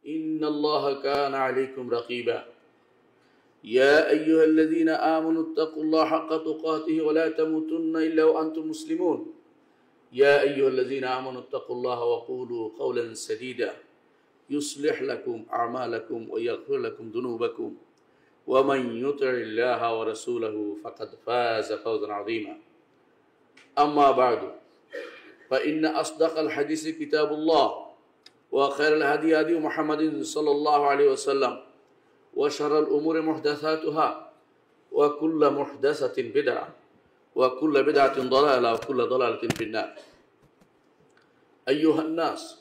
إن الله كان عليكم رقيبا يا أيها الذين آمنوا اتقوا الله حق تقاته ولا تموتن إلا وأنتم مسلمون يا أيها الذين آمنوا اتقوا الله وقولوا قولا سديدا يصلح لكم أعمالكم ويغفر لكم ذنوبكم ومن يطع الله ورسوله فقد فاز فوزا عظيما أما بعد فإن أصدق الحديث كتاب الله وخير الهدي هدي محمد صلى الله عليه وسلم وشر الأمور محدثاتها وكل محدثة بدعة وكل بدعة ضلالة وكل ضلالة في النار أيها الناس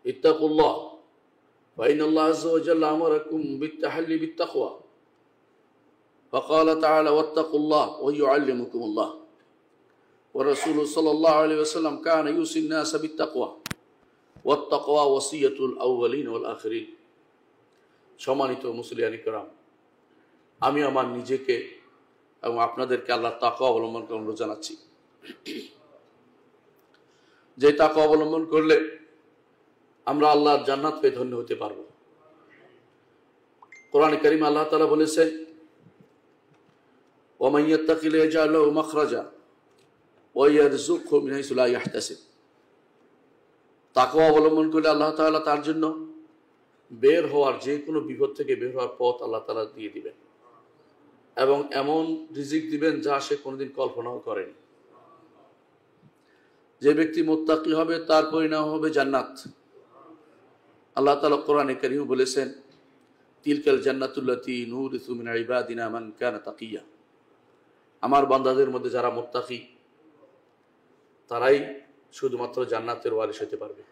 اتقوا الله فإن الله عز وجل أمركم بالتحلي بالتقوى فقال تعالى واتقوا الله ويعلمكم الله ورسول صلى الله عليه وسلم كان يوصي الناس بالتقوى والتقوى وصية الأولين والآخرين সম্মানিত মুসলিয়ানি کرام আমি আমার নিজেকে এবং আপনাদেরকে আল্লাহর তাকওয়া অবলম্বন করার অনুরোধ জানাচ্ছি যে তাকওয়া অবলম্বন করলে আমরা আল্লাহর জান্নাত পেয়ে ধন্য হতে পারব কোরআনে কারীমে আল্লাহ তাআলা বলেছেন ওয়া মান ইয়াত্তাকিল্লাহ ইয়াজআল লাহু মাখরাজা ওয়া ইয়ারযুকহু মিন হাইসু লা ইয়াহতাসিব তাকওয়া অবলম্বন করলে আল্লাহ তাআলা তার জন্য বের হওয়ার যে কোনো বিপদ থেকে বের হওয়ার পথ আল্লাহ তাআলা দিয়ে দিবেন এবং এমন রিজিক দিবেন যা সে কোনোদিন কল্পনাও করেনি যে ব্যক্তি মুত্তাকি হবে তার পরিণাম হবে জান্নাত আল্লাহ তাআলা কোরআনে কারীমে বলেছেন তিলকাল জান্নাতুল্লাতী নুরিসু মিন ইবাদিনা মান কানা তাকিয়া আমার বান্দাদের মধ্যে যারা মুত্তাকি তারাই শুধুমাত্র জান্নাতের ওয়ারিশ হতে পারবে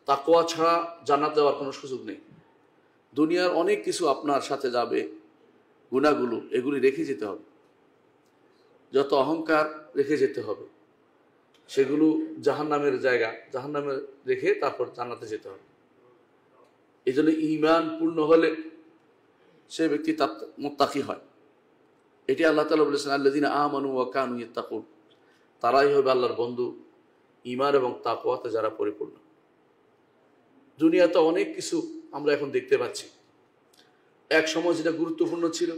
তাকওয়া ছাড়া জান্নাত দেওয়ার কোনো সুযোগ নেই দুনিয়ার অনেক কিছু আপনার সাথে যাবে গুনাহগুলো এগুলি রেখে যেতে হবে যত অহংকার রেখে যেতে হবে সেগুলো জাহান্নামের জায়গা জাহান্নামে রেখে তারপর জান্নাতে যেতে হবে এই জন্য ঈমান পূর্ণ হলে সে ব্যক্তি মুত্তাকি হয় এটি আল্লাহ তাআলা বলেছেন আল্লাযীনা আমানু ওয়া কানু ইয়াত্তাকুন তারাই হবে আল্লাহর বন্ধু ঈমান এবং তাকওয়াতে যারা পরিপূর্ণ দুনিয়াতে অনেক কিছু আমরা এখন দেখতে পাচ্ছি এক সময় যেটা গুরুত্বপূর্ণ ছিল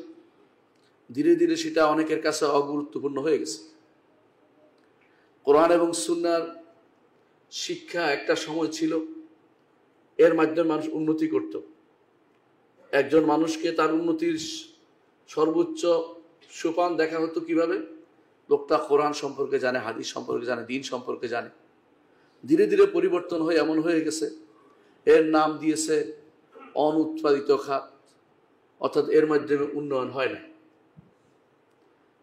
ধীরে ধীরে সেটা অনেকের কাছে অগুরুত্বপূর্ণ হয়ে গেছে কোরআন এবং সুন্নাহর শিক্ষা একটা সময় ছিল এর মাধ্যমে মানুষ উন্নতি করত একজন মানুষকে তার উন্নতির সর্বোচ্চ সোপান দেখা হতো কিভাবে লোকটা কোরআন সম্পর্কে জানে হাদিস সম্পর্কে জানে দ্বীন সম্পর্কে জানে ধীরে ধীরে পরিবর্তন হয়ে এমন হয়ে গেছে এর নাম দিয়েছে অনুৎপাদিত খাত অর্থাৎ এর মাধ্যমে উন্নয়ন হয় না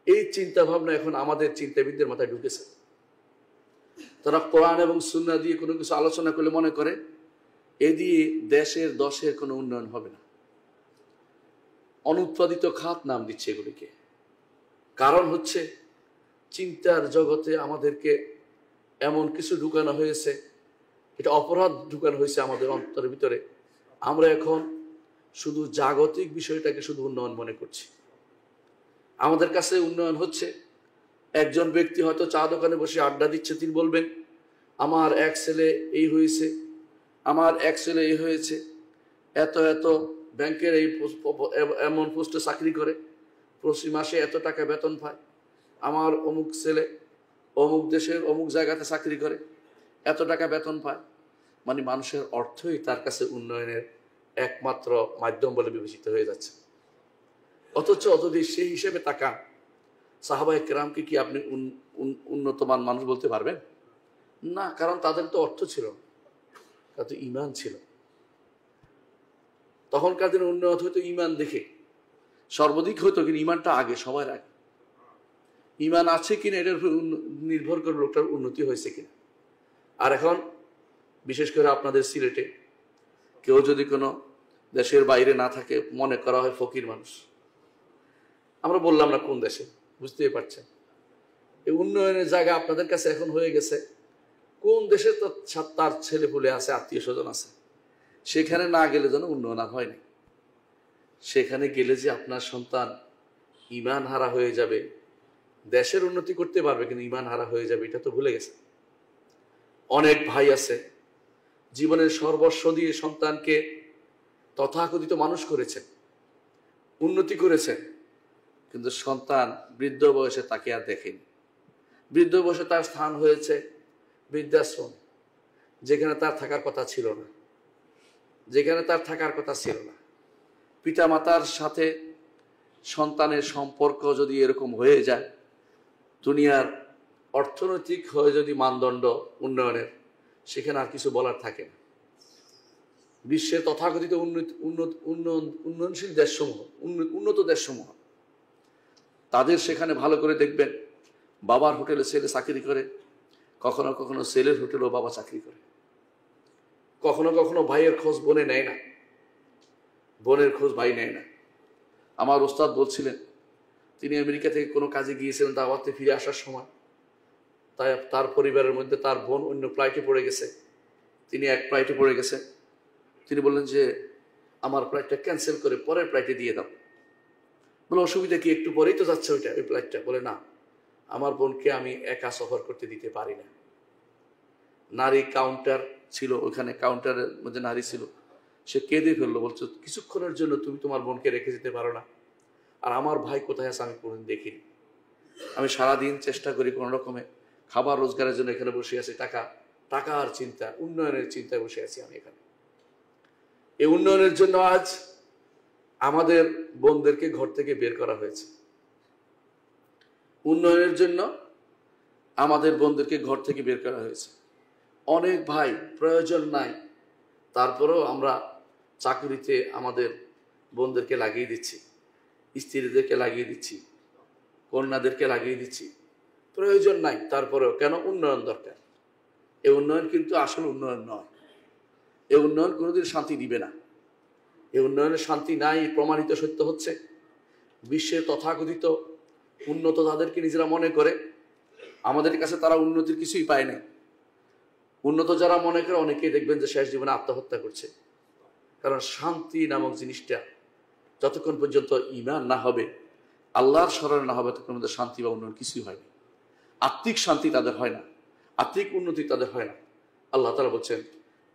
এই চিন্তা ভাবনা এখন আমাদের চিন্তাবিদদের মাথায় ঢুকেছে তারা কোরআন এবং সুন্নাহ দিয়ে কোনো কিছু আলোচনা করলে মনে করে এ দিয়ে দেশের দশের কোনো উন্নয়ন হবে না অনুৎপাদিত খাত নাম দিচ্ছে এগুলিকে কারণ হচ্ছে চিন্তার জগতে আমাদেরকে এমন কিছু ঢুকানো হয়েছে এটা অপরাধ ঢুকানো হয়েছে আমাদের অন্তরের ভিতরে আমরা এখন শুধু জাগতিক বিষয়টাকে শুধু উন্নয়ন মনে করছি আমাদের কাছে উন্নয়ন হচ্ছে একজন ব্যক্তি হয়তো চা দোকানে বসে আড্ডা দিচ্ছে তিনি বলবেন আমার এক ছেলে এই হয়েছে আমার এক ছেলে এই হয়েছে এত এত ব্যাংকের এই এমন পোস্টে চাকরি করে প্রতি মাসে এত টাকা বেতন পায় আমার অমুক ছেলে অমুক দেশের অমুক জায়গাতে চাকরি করে এত টাকা বেতন পায় মানে মানুষের অর্থই তার কাছে উন্নয়নের একমাত্র মাধ্যম বলে বিবেচিত হয়ে যাচ্ছে অথচ যদি সেই হিসেবে তাকান সাহাবায়ে কেরামকে কি আপনি উন্নতমান মানুষ বলতে পারবেন না কারণ তাদের তো অর্থ ছিল তাদের ঈমান ছিল তখনকার দিনে উন্নয়ন হইতো ঈমান দেখে সর্বাধিক হইতো কিন্তু ঈমানটা আগে সবার আগে ঈমান আছে কিনা এটার উপর নির্ভর করে লোকটার উন্নতি হয়েছে কিনা আর এখন বিশেষ করে আপনাদের সিলেটে কেউ যদি কোনো দেশের বাইরে না থাকে মনে করা হয় ফকির মানুষ আমরা বললাম না কোন দেশে বুঝতেই পারছেন এই উন্নয়নের জায়গা আপনাদের কাছে এখন হয়ে গেছে কোন দেশে তার ছেলে পুলে আছে আত্মীয় স্বজন আছে সেখানে না গেলে যেন উন্নয়ন আর হয় না সেখানে গেলে যে আপনার সন্তান ঈমান হারা হয়ে যাবে দেশের উন্নতি করতে পারবে কিন্তু ঈমান হারা হয়ে যাবে এটা তো ভুলে গেছে অনেক ভাই আছে জীবনের সর্বস্ব দিয়ে সন্তানকে তথাকথিত মানুষ করেছেন, উন্নতি করেছেন, কিন্তু সন্তান বৃদ্ধ বয়সে তাকে আর দেখেনি। বৃদ্ধ বয়সে তার স্থান হয়েছে বৃদ্ধাশ্রম, যেখানে তার থাকার কথা ছিল না, যেখানে তার থাকার কথা ছিল না। পিতামাতার সাথে সন্তানের সম্পর্ক যদি এরকম হয়ে যায়, দুনিয়ার অর্থনৈতিক হয়ে যদি মানদণ্ড উন্নয়নের, সেখানে আর কিছু বলার থাকে না। বিশ্বের তথাকথিত উন্নয়নশীল দেশসমূহ, উন্নত দেশসমূহ, তাদের সেখানে ভালো করে দেখবেন, বাবার হোটেলে ছেলে চাকরি করে, কখনো কখনো ছেলের হোটেলেও বাবা চাকরি করে, কখনো কখনো ভাইয়ের খোঁজ বোনে নেয় না, বোনের খোঁজ ভাই নেয় না। আমার ওস্তাদ বলছিলেন, তিনি আমেরিকা থেকে কোনো কাজে গিয়েছিলেন, দাওয়াতে ফিরে আসার সময় তাই তার পরিবারের মধ্যে তার বোন অন্য ফ্লাইটে পড়ে গেছে, তিনি এক ফ্লাইটে পড়ে গেছে। তিনি বললেন যে আমার ফ্লাইটটা ক্যান্সেল করে পরের ফ্লাইটে দিয়ে দাও। বলে অসুবিধা কি, একটু পরেই তো যাচ্ছে ওই ফ্লাইটটা। বলে না, আমার বোনকে আমি একা সফর করতে দিতে পারি না। নারী কাউন্টার ছিল, ওখানে কাউন্টারের মধ্যে নারী ছিল, সে কেঁদে ফেললো, বলছো কিছুক্ষণের জন্য তুমি তোমার বোনকে রেখে যেতে পারো না? আর আমার ভাই কোথায় আছে আমি কোনোদিন দেখিনি। আমি সারাদিন চেষ্টা করি কোনো রকমে খাবার রোজগারের জন্য, এখানে বসে আছি, টাকার চিন্তা, উন্নয়নের চিন্তায় বসে আছি আমি এখানে। এই উন্নয়নের জন্য আজ আমাদের বোনদেরকে ঘর থেকে বের করা হয়েছে। উন্নয়নের জন্য আমাদের বোনদেরকে ঘর থেকে বের করা হয়েছে। অনেক ভাই প্রয়োজন নাই, তারপরেও আমরা চাকরিতে আমাদের বোনদেরকে লাগিয়ে দিচ্ছি, স্ত্রীদেরকে লাগিয়ে দিচ্ছি, কন্যাদেরকে লাগিয়ে দিচ্ছি। প্রয়োজন নাই, তারপরেও কেন? উন্নয়ন দরকার। এই উন্নয়ন কিন্তু আসল উন্নয়ন নয়। এই উন্নয়ন কোনোদিন শান্তি দিবে না। এই উন্নয়নের শান্তি নাই প্রমাণিত সত্য হচ্ছে, বিশ্বের তথাকথিত উন্নত তাদেরকে নিজেরা মনে করে, আমাদের কাছে তারা উন্নতির কিছুই পায় না। উন্নত যারা মনে করে, অনেকেই দেখবেন যে শেষ জীবনে আত্মহত্যা করছে। কারণ শান্তি নামক জিনিসটা যতক্ষণ পর্যন্ত ঈমান না হবে, আল্লাহর স্মরণ না হবে, ততক্ষণ পর্যন্ত শান্তি বা উন্নয়ন কিছুই হয় না। আত্মিক শান্তি তাদের হয় না, আত্মিক উন্নতি তাদের হয় না। আল্লাহ তাআলা বলছেন,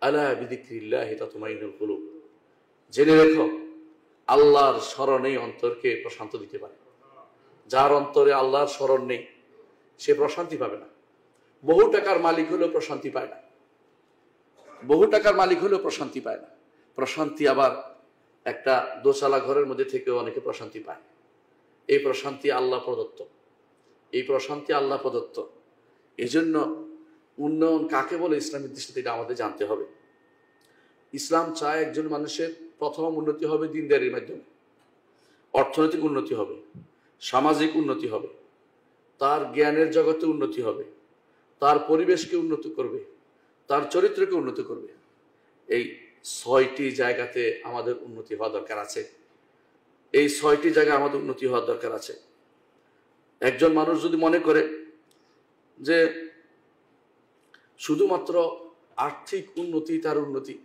আলা বিযিকরিল্লাহি তাতমাইন্নুল কুলুব, জেনে রেখো আল্লাহর স্মরণেই অন্তরকে প্রশান্ত দিতে পারে। যার অন্তরে আল্লাহর স্মরণ নেই, সে প্রশান্তি পাবে না। বহু টাকার মালিক হলেও প্রশান্তি পায় না, বহু টাকার মালিক হলেও প্রশান্তি পায় না। প্রশান্তি আবার একটা দোচালা ঘরের মধ্যে থেকেও অনেকে প্রশান্তি পায়। এই প্রশান্তি আল্লাহ প্রদত্ত, এই প্রশান্তি আল্লাহ প্রদত্ত। এই জন্য উন্নয়ন কাকে বলে ইসলামের দৃষ্টিতে এটা আমাদের জানতে হবে। ইসলাম চায় একজন মানুষের প্রথম উন্নতি হবে দিনদারির মাধ্যমে, অর্থনৈতিক উন্নতি হবে, সামাজিক উন্নতি হবে, তার জ্ঞানের জগতে উন্নতি হবে, তার পরিবেশকে উন্নত করবে, তার চরিত্রকে উন্নত করবে। এই 6টি জায়গাতে আমাদের উন্নতি হওয়া দরকার আছে। এই 6টি জায়গায় আমাদের উন্নতি হওয়ার দরকার আছে। একজন মানুষ যদি মনে করে যে শুধুমাত্র আর্থিক উন্নতি তার উন্নতি,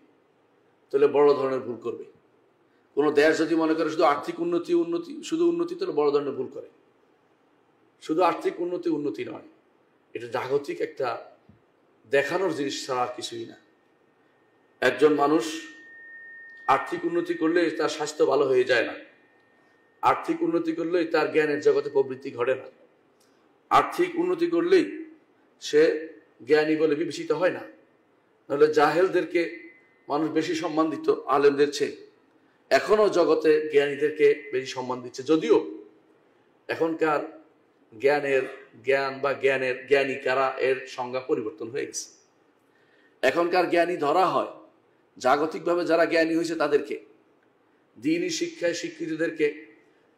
তাহলে বড় ধরনের ভুল করবে। কোনো দেশ যদি মনে করে শুধু আর্থিক উন্নতি শুধু উন্নতি, তাহলে বড় ধরনের ভুল করে। শুধু আর্থিক উন্নতি নয়, এটা জাগতিক একটা দেখানোর জিনিস ছাড়া আর কিছুই না। একজন মানুষ আর্থিক উন্নতি করলে তার স্বাস্থ্য ভালো হয়ে যায় না, আর্থিক উন্নতি করলেই তার জ্ঞানের জগতে প্রবৃত্তি ঘটে না, আর্থিক উন্নতি করলেই সে জ্ঞানী বলে বিবেচিত হয় না। নাহলে জাহেলদেরকে মানুষ বেশি সম্মান দিত আলেমদের চেয়ে, এখনো জগতে জ্ঞানীদেরকে বেশি সম্মান দিচ্ছে। যদিও এখনকার জ্ঞানী কারা এর সংজ্ঞা পরিবর্তন হয়ে গেছে। এখনকার জ্ঞানী ধরা হয় জাগতিকভাবে যারা জ্ঞানী হয়েছে তাদেরকে, দ্বীনি শিক্ষায় শিক্ষিতদেরকে।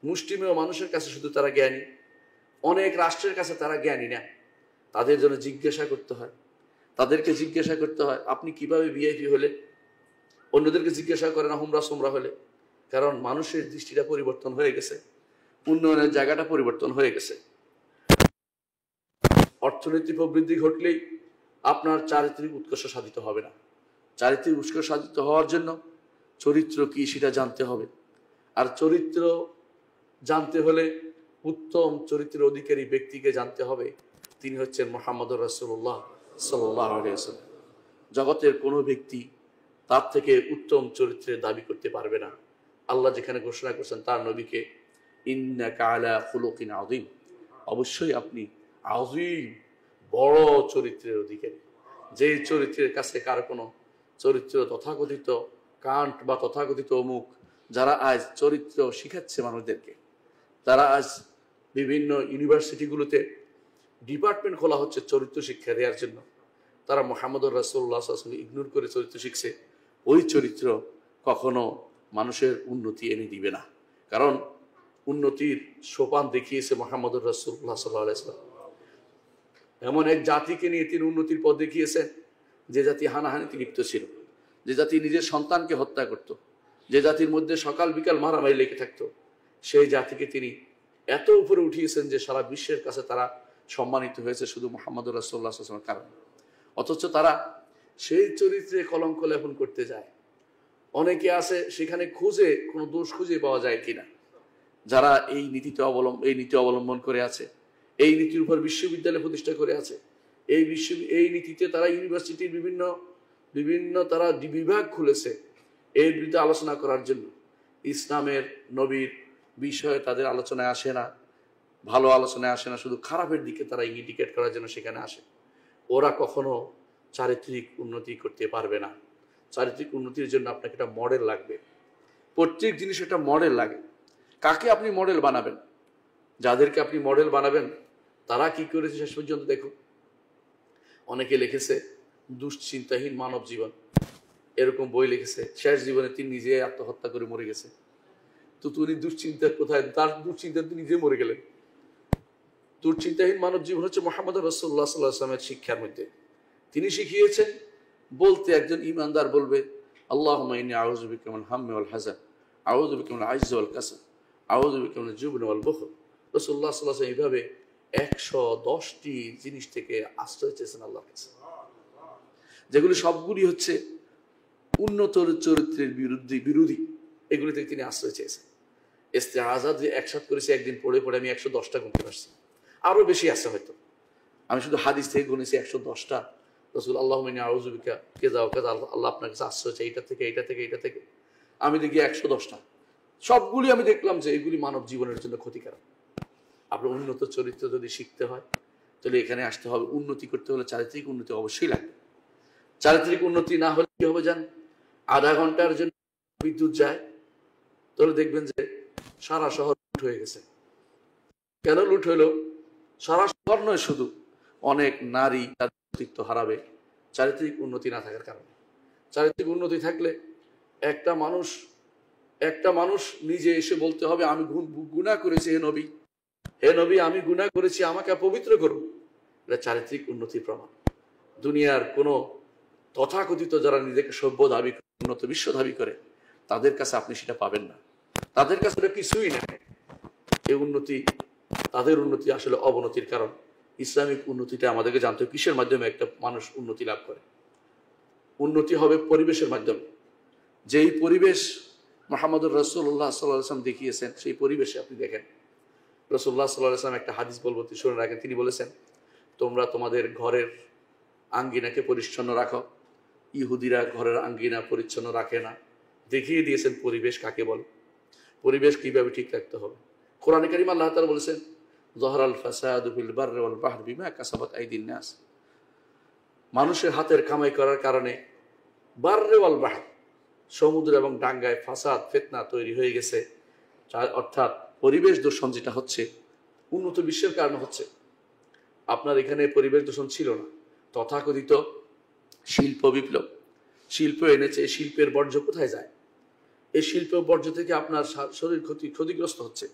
মুষ্টিমেয় মানুষের কাছে শুধু তারা জ্ঞানী, অনেক রাষ্ট্রের কাছে তারা জ্ঞানী না। তাদের জন্য জিজ্ঞাসা করতে হয়, তাদেরকে জিজ্ঞাসা করতে হয় আপনি কিভাবে ভিআইপি হলে, অন্যদেরকে জিজ্ঞাসা করে না হুমরা সুমরা হলে। কারণ মানুষের দৃষ্টিটা পরিবর্তন হয়ে গেছে, উন্নয়নের জায়গাটা পরিবর্তন হয়ে গেছে। অর্থনৈতিক প্রবৃদ্ধি ঘটলেই আপনার চারিত্রিক উৎকর্ষ সাধিত হবে না। চারিত্রিক উৎকর্ষ সাধিত হওয়ার জন্য চরিত্র কি সেটা জানতে হবে। আর চরিত্র জানতে হলে উত্তম চরিত্রের অধিকারী ব্যক্তিকে জানতে হবে, তিনি হচ্ছেন মুহাম্মদুর রাসূলুল্লাহ সাল্লাল্লাহু আলাইহি ওয়াসাল্লাম। জগতের কোনো ব্যক্তি তার থেকে উত্তম চরিত্রের দাবি করতে পারবে না। আল্লাহ যেখানে ঘোষণা করছেন তার নবীকে, ইন্নাকা আলা খুলুকিন আযীম, অবশ্যই আপনি আযীম, বড় চরিত্রের অধিকারী। যে চরিত্রের কাছে কার কোনো চরিত্র তথাকথিত কান্ট বা তথাকথিত অমুক, যারা আজ চরিত্র শিখাচ্ছে মানুষদেরকে, তারা আজ বিভিন্ন ইউনিভার্সিটিগুলোতে ডিপার্টমেন্ট খোলা হচ্ছে চরিত্র শিক্ষা দেওয়ার জন্য, তারা মুহাম্মদুর রাসূলুল্লাহ সাল্লাল্লাহু আলাইহি ওয়াসাল্লাম ইগনোর করে চরিত্র শিখছে। ওই চরিত্র কখনো মানুষের উন্নতি এনে দিবে না, কারণ উন্নতির সোপান দেখিয়েছে মুহাম্মদুর রাসূলুল্লাহ সাল্লাল্লাহু আলাইহি ওয়াসাল্লাম। এমন এক জাতিকে নিয়ে তিনি উন্নতির পথ দেখিয়েছেন, যে জাতি হানাহানিতে লিপ্ত ছিল, যে জাতি নিজের সন্তানকে হত্যা করত, যে জাতির মধ্যে সকাল বিকাল মারামারি লেগে থাকতো, সেই জাতিকে তিনি এত উপরে উঠিয়েছেন যে সারা বিশ্বের কাছে তারা সম্মানিত হয়েছে শুধু মুহাম্মদুর রাসূলুল্লাহ সাল্লাল্লাহু আলাইহি ওয়াসাল্লামের কারণে। অথচ তারা সেই চরিত্রে কলঙ্ক লেপন করতে যায়। অনেকে আছে সেখানে খুঁজে কোনো দোষ খুঁজে পাওয়া যায় কিনা, যারা এই নীতি অবলম্বন করে আছে, এই নীতির উপর বিশ্ববিদ্যালয় প্রতিষ্ঠা করে আছে, এই নীতিতে তারা ইউনিভার্সিটির বিভিন্ন তারা বিভাগ খুলেছে এর বিরুদ্ধে আলোচনা করার জন্য। ইসলামের নবীর বিষয়ে তাদের আলোচনায় আসে না, ভালো আলোচনায় আসে না, শুধু খারাপের দিকে তারা ইন্ডিকেট করার জন্য সেখানে আসে। ওরা কখনো চারিত্রিক উন্নতি করতে পারবে না। চারিত্রিক উন্নতির জন্য আপনাকে একটা মডেল লাগবে। প্রত্যেক জিনিস একটা মডেল লাগে। কাকে আপনি মডেল বানাবেন? যাদেরকে আপনি মডেল বানাবেন তারা কি করেছে শেষ পর্যন্ত দেখুন। অনেকে লিখেছে দুশ্চিন্তাহীন মানব জীবন, এরকম বই লিখেছে। শেষ জীবনে তিনি নিজে আত্মহত্যা করে মরে গেছে। তো তুমি দুশ্চিন্তার কোথায়? তার দুশ্চিন্তা তিনি নিজে মরে গেলেন। দুশ্চিন্তাহীন মানব জীবন হচ্ছে মুহাম্মদ রাসূলুল্লাহ সাল্লাল্লাহু আলাইহি ওয়াসাল্লামের শিক্ষার মধ্যে। তিনি শিখিয়েছেন বলতে একজন ঈমানদার বলবে, আল্লাহুম্মা ইন্নী আউযু বিকা মিনাল হাম্মি ওয়াল হাযান, আউযু বিকা মিনাল আজজি ওয়াল কাসাল, আউযু বিকা মিনাল জুবনি ওয়াল বুখল। রাসূলুল্লাহ সাল্লাল্লাহু আলাইহি ওয়াসাল্লাম এইভাবে 110টি জিনিস থেকে আশ্রয় চেয়েছেন আল্লাহর কাছে, যেগুলি সবগুলি হচ্ছে উন্নত চরিত্রের বিরোধী। এগুলি থেকে তিনি আশ্রয় চেয়েছেন। ইস্তেআযা যে একসাথে করেছি একদিন পড়ে আমি 110টা গুনতে পারছি, আরো বেশি আছে হয়তো। আমি শুধু হাদিস থেকে গুনেছি 110টা। রাসূল আল্লাহুম্মা ইন্নী আউযু বিকা কাযা ওয়া কাযা, আল্লাহ আপনার কাছে আশ্রয় চাই এটা থেকে এটা থেকে এটা থেকে। আমি দেখি 110টা, সবগুলি আমি দেখলাম যে এগুলি মানব জীবনের জন্য ক্ষতিকারক। আপনার উন্নত চরিত্র যদি শিখতে হয় তাহলে এখানে আসতে হবে। উন্নতি করতে হলে চারিত্রিক উন্নতি অবশ্যই লাগবে। চারিত্রিক উন্নতি না হলে কি হবে জান? আধা ঘন্টার জন্য বিদ্যুৎ যায়, তাহলে দেখবেন যে সারা শহর লুট হয়ে গেছে। কেন লুট হইল? সারা শহর নয়, শুধু অনেক নারী তাদের অস্তিত্ব হারাবে চারিত্রিক উন্নতি না থাকার কারণে। চারিত্রিক উন্নতি থাকলে একটা মানুষ নিজে এসে বলতে হবে, আমি গুনাহ করেছি, হে নবী আমি গুনাহ করেছি, আমাকে পবিত্র করুন। এটা চারিত্রিক উন্নতির প্রমাণ। দুনিয়ার কোন তথাকথিত যারা নিজেকে সভ্য দাবি করে, উন্নত বিশ্ব দাবি করে, তাদের কাছে আপনি সেটা পাবেন না। তাদের কাছে এটা কিছুই নেই। এই উন্নতি, তাদের উন্নতি আসলে অবনতির কারণ। ইসলামিক উন্নতিটা আমাদেরকে জানতে হবে কিসের মাধ্যমে একটা মানুষ উন্নতি লাভ করে। উন্নতি হবে পরিবেশের মাধ্যমে। যেই পরিবেশ মুহাম্মদুর রাসূলুল্লাহ সাল্লাল্লাহু আলাইহি ওয়াসাল্লাম দেখিয়েছেন, সেই পরিবেশে আপনি দেখেন। রাসূলুল্লাহ সাল্লাল্লাহু আলাইহি ওয়াসাল্লাম একটা হাদিস বলবো, শুনে রাখেন। তিনি বলেছেন, তোমরা তোমাদের ঘরের আঙ্গিনাকে পরিচ্ছন্ন রাখো। ইহুদিরা ঘরের আঙ্গিনা পরিচ্ছন্ন রাখে না। দেখিয়ে দিয়েছেন পরিবেশ কাকে বলে, পরিবেশ কিভাবে ঠিক রাখতে হবে। কোরআনে কারীমে আল্লাহ তাআলা বলেছেন, যহরাল ফাসাদু ফিল বাররি ওয়াল বাহরি বিমা কাসাবাত আইদিন নাস। মানুষের হাতের কামাই করার কারণে বাররি ওয়াল বাহর, সমুদ্র এবং ডাঙ্গায় ফাসাদ ফিতনা তৈরি হয়ে গেছে। অর্থাৎ পরিবেশ দূষণ যেটা হচ্ছে উন্নত বিশ্বের কারণে হচ্ছে। আপনার এখানে পরিবেশ দূষণ ছিল না। তথাকথিত শিল্প বিপ্লব, শিল্প এনেছে। এই শিল্পের বর্জ্য কোথায় যায়? এই শিল্প বর্জ্য থেকে আপনার শরীর ক্ষতিগ্রস্ত হচ্ছে।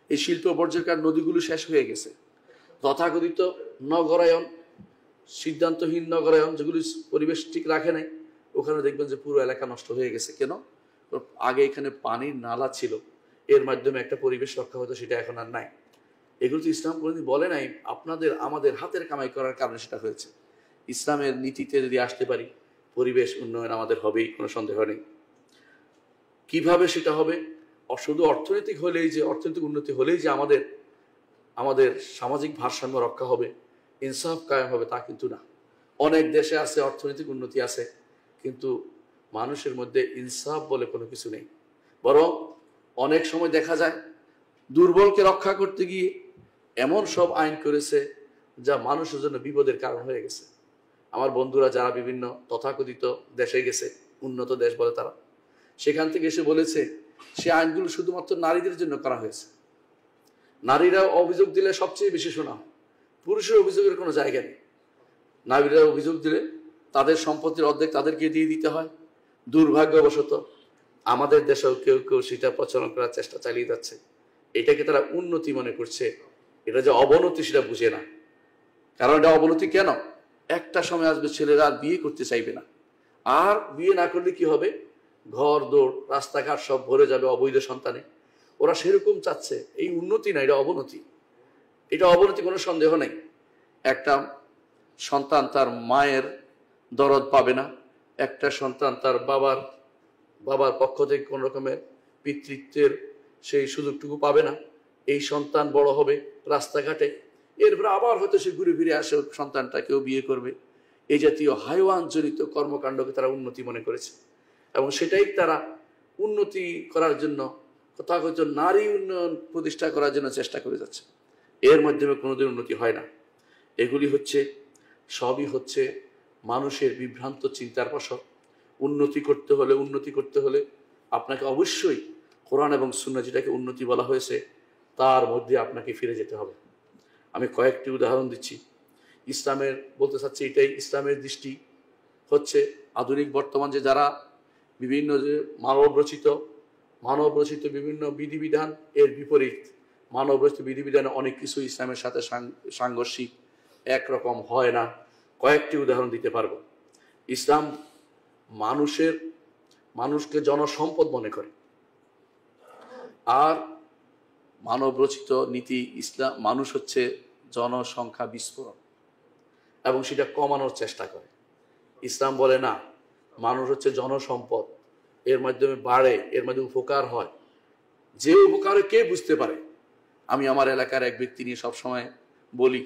এই শিল্প বর্জ্যের কারণে নদীগুলো শেষ হয়ে গেছে। তথাকথিত নগরায়ন, সিদ্ধান্তহীন নগরায়ন, যেগুলি পরিবেশ ঠিক রাখে নাই, ওখানে দেখবেন যে পুরো এলাকা নষ্ট হয়ে গেছে। কেন? আগে এখানে পানির নালা ছিল, এর মাধ্যমে একটা পরিবেশ রক্ষা হতো, সেটা এখন আর নাই। এগুলো তো ইসলাম কোনোদিন বলে নাই। আমাদের হাতের কামাই করার কারণে সেটা হয়েছে। ইসলামের নীতিতে যদি আসতে পারি, পরিবেশ উন্নয়ন আমাদের হবেই, কোনো সন্দেহ নেই। কিভাবে সেটা হবে? শুধু অর্থনৈতিক উন্নতি হলেই যে আমাদের সামাজিক ভারসাম্য রক্ষা হবে, ইনসাফ কায়েম হবে, তা কিন্তু না। অনেক দেশে আছে অর্থনৈতিক উন্নতি আছে, কিন্তু মানুষের মধ্যে ইনসাফ বলে কোনো কিছু নেই। বরং অনেক সময় দেখা যায় দুর্বলকে রক্ষা করতে গিয়ে এমন সব আইন করেছে যা মানুষের জন্য বিপদের কারণ হয়ে গেছে। আমার বন্ধুরা যারা বিভিন্ন তথাকথিত দেশে গেছে, উন্নত দেশ বলে তারা, সেখান থেকে এসে বলেছে সে আইনগুলো শুধুমাত্র নারীদের জন্য করা হয়েছে। নারীরা অভিযোগ দিলে সবচেয়ে বেশি শোনা হয়, পুরুষের অভিযোগের কোনো জায়গা নেই। নারীরা অভিযোগ দিলে তাদের সম্পত্তির অর্ধেক তাদেরকে দিয়ে দিতে হয়। দুর্ভাগ্যবশত আমাদের দেশেও কেউ কেউ সেটা প্রচলন করার চেষ্টা চালিয়ে যাচ্ছে। এটাকে তারা উন্নতি মনে করছে, এটা যে অবনতি সেটা বুঝে না। কারণ এটা অবনতি কেন? একটা সময় আসবে ছেলেরা আর বিয়ে করতে চাইবে না, আর বিয়ে না করলে কি হবে, ঘর দৌড় রাস্তাঘাট সব ভরে যাবে অবৈধ সন্তানে। ওরা সেরকম চাচ্ছে। এই উন্নতি না, এটা অবনতি। এটা অবনতি, কোনো সন্দেহ নেই। একটা সন্তান তার মায়ের দরদ পাবে না, একটা সন্তান তার বাবার পক্ষ থেকে কোন রকমের পিতৃত্বের সেই সুযোগটুকু পাবে না। এই সন্তান বড় হবে রাস্তাঘাটে, এরপর আবার হয়তো সে ঘুরে ফিরে আসে, সন্তানটা কেউ বিয়ে করবে। এই জাতীয় হাইওয়ান জনিত কর্মকাণ্ডকে তারা উন্নতি মনে করেছে, এবং সেটাই তারা উন্নতি করার জন্য, তথাকথিত নারী উন্নয়ন প্রতিষ্ঠা করার জন্য চেষ্টা করে যাচ্ছে। এর মাধ্যমে কোনোদিন উন্নতি হয় না। এগুলি সবই হচ্ছে মানুষের বিভ্রান্ত চিন্তার ফসল। উন্নতি করতে হলে আপনাকে অবশ্যই কোরআন এবং সুন্নাহ যেটাকে উন্নতি বলা হয়েছে তার মধ্যে আপনাকে ফিরে যেতে হবে। আমি কয়েকটি উদাহরণ দিচ্ছি। ইসলামের বলতে চাচ্ছি এটাই, ইসলামের দৃষ্টি হচ্ছে আধুনিক বর্তমান যে যারা বিভিন্ন যে মানব রচিত বিভিন্ন বিধিবিধান এর বিপরীত। মানব রচিত বিধিবিধানে অনেক কিছু ইসলামের সাথে সাংঘর্ষিক, একরকম হয় না। কয়েকটি উদাহরণ দিতে পারবো। ইসলাম মানুষকে জনসম্পদ মনে করে, আর মানব রচিত নীতি ইসলাম মানুষ হচ্ছে জনসংখ্যা বিস্ফোরণ, এবং সেটা কমানোর চেষ্টা করে। ইসলাম বলে না, মানুষ হচ্ছে জনসম্পদ, এর মাধ্যমে বাড়ে, এর মাধ্যমে উপকার হয়। যে উপকারে কে বুঝতে পারে। আমি আমার এলাকার এক ব্যক্তি নিয়ে সবসময় বলি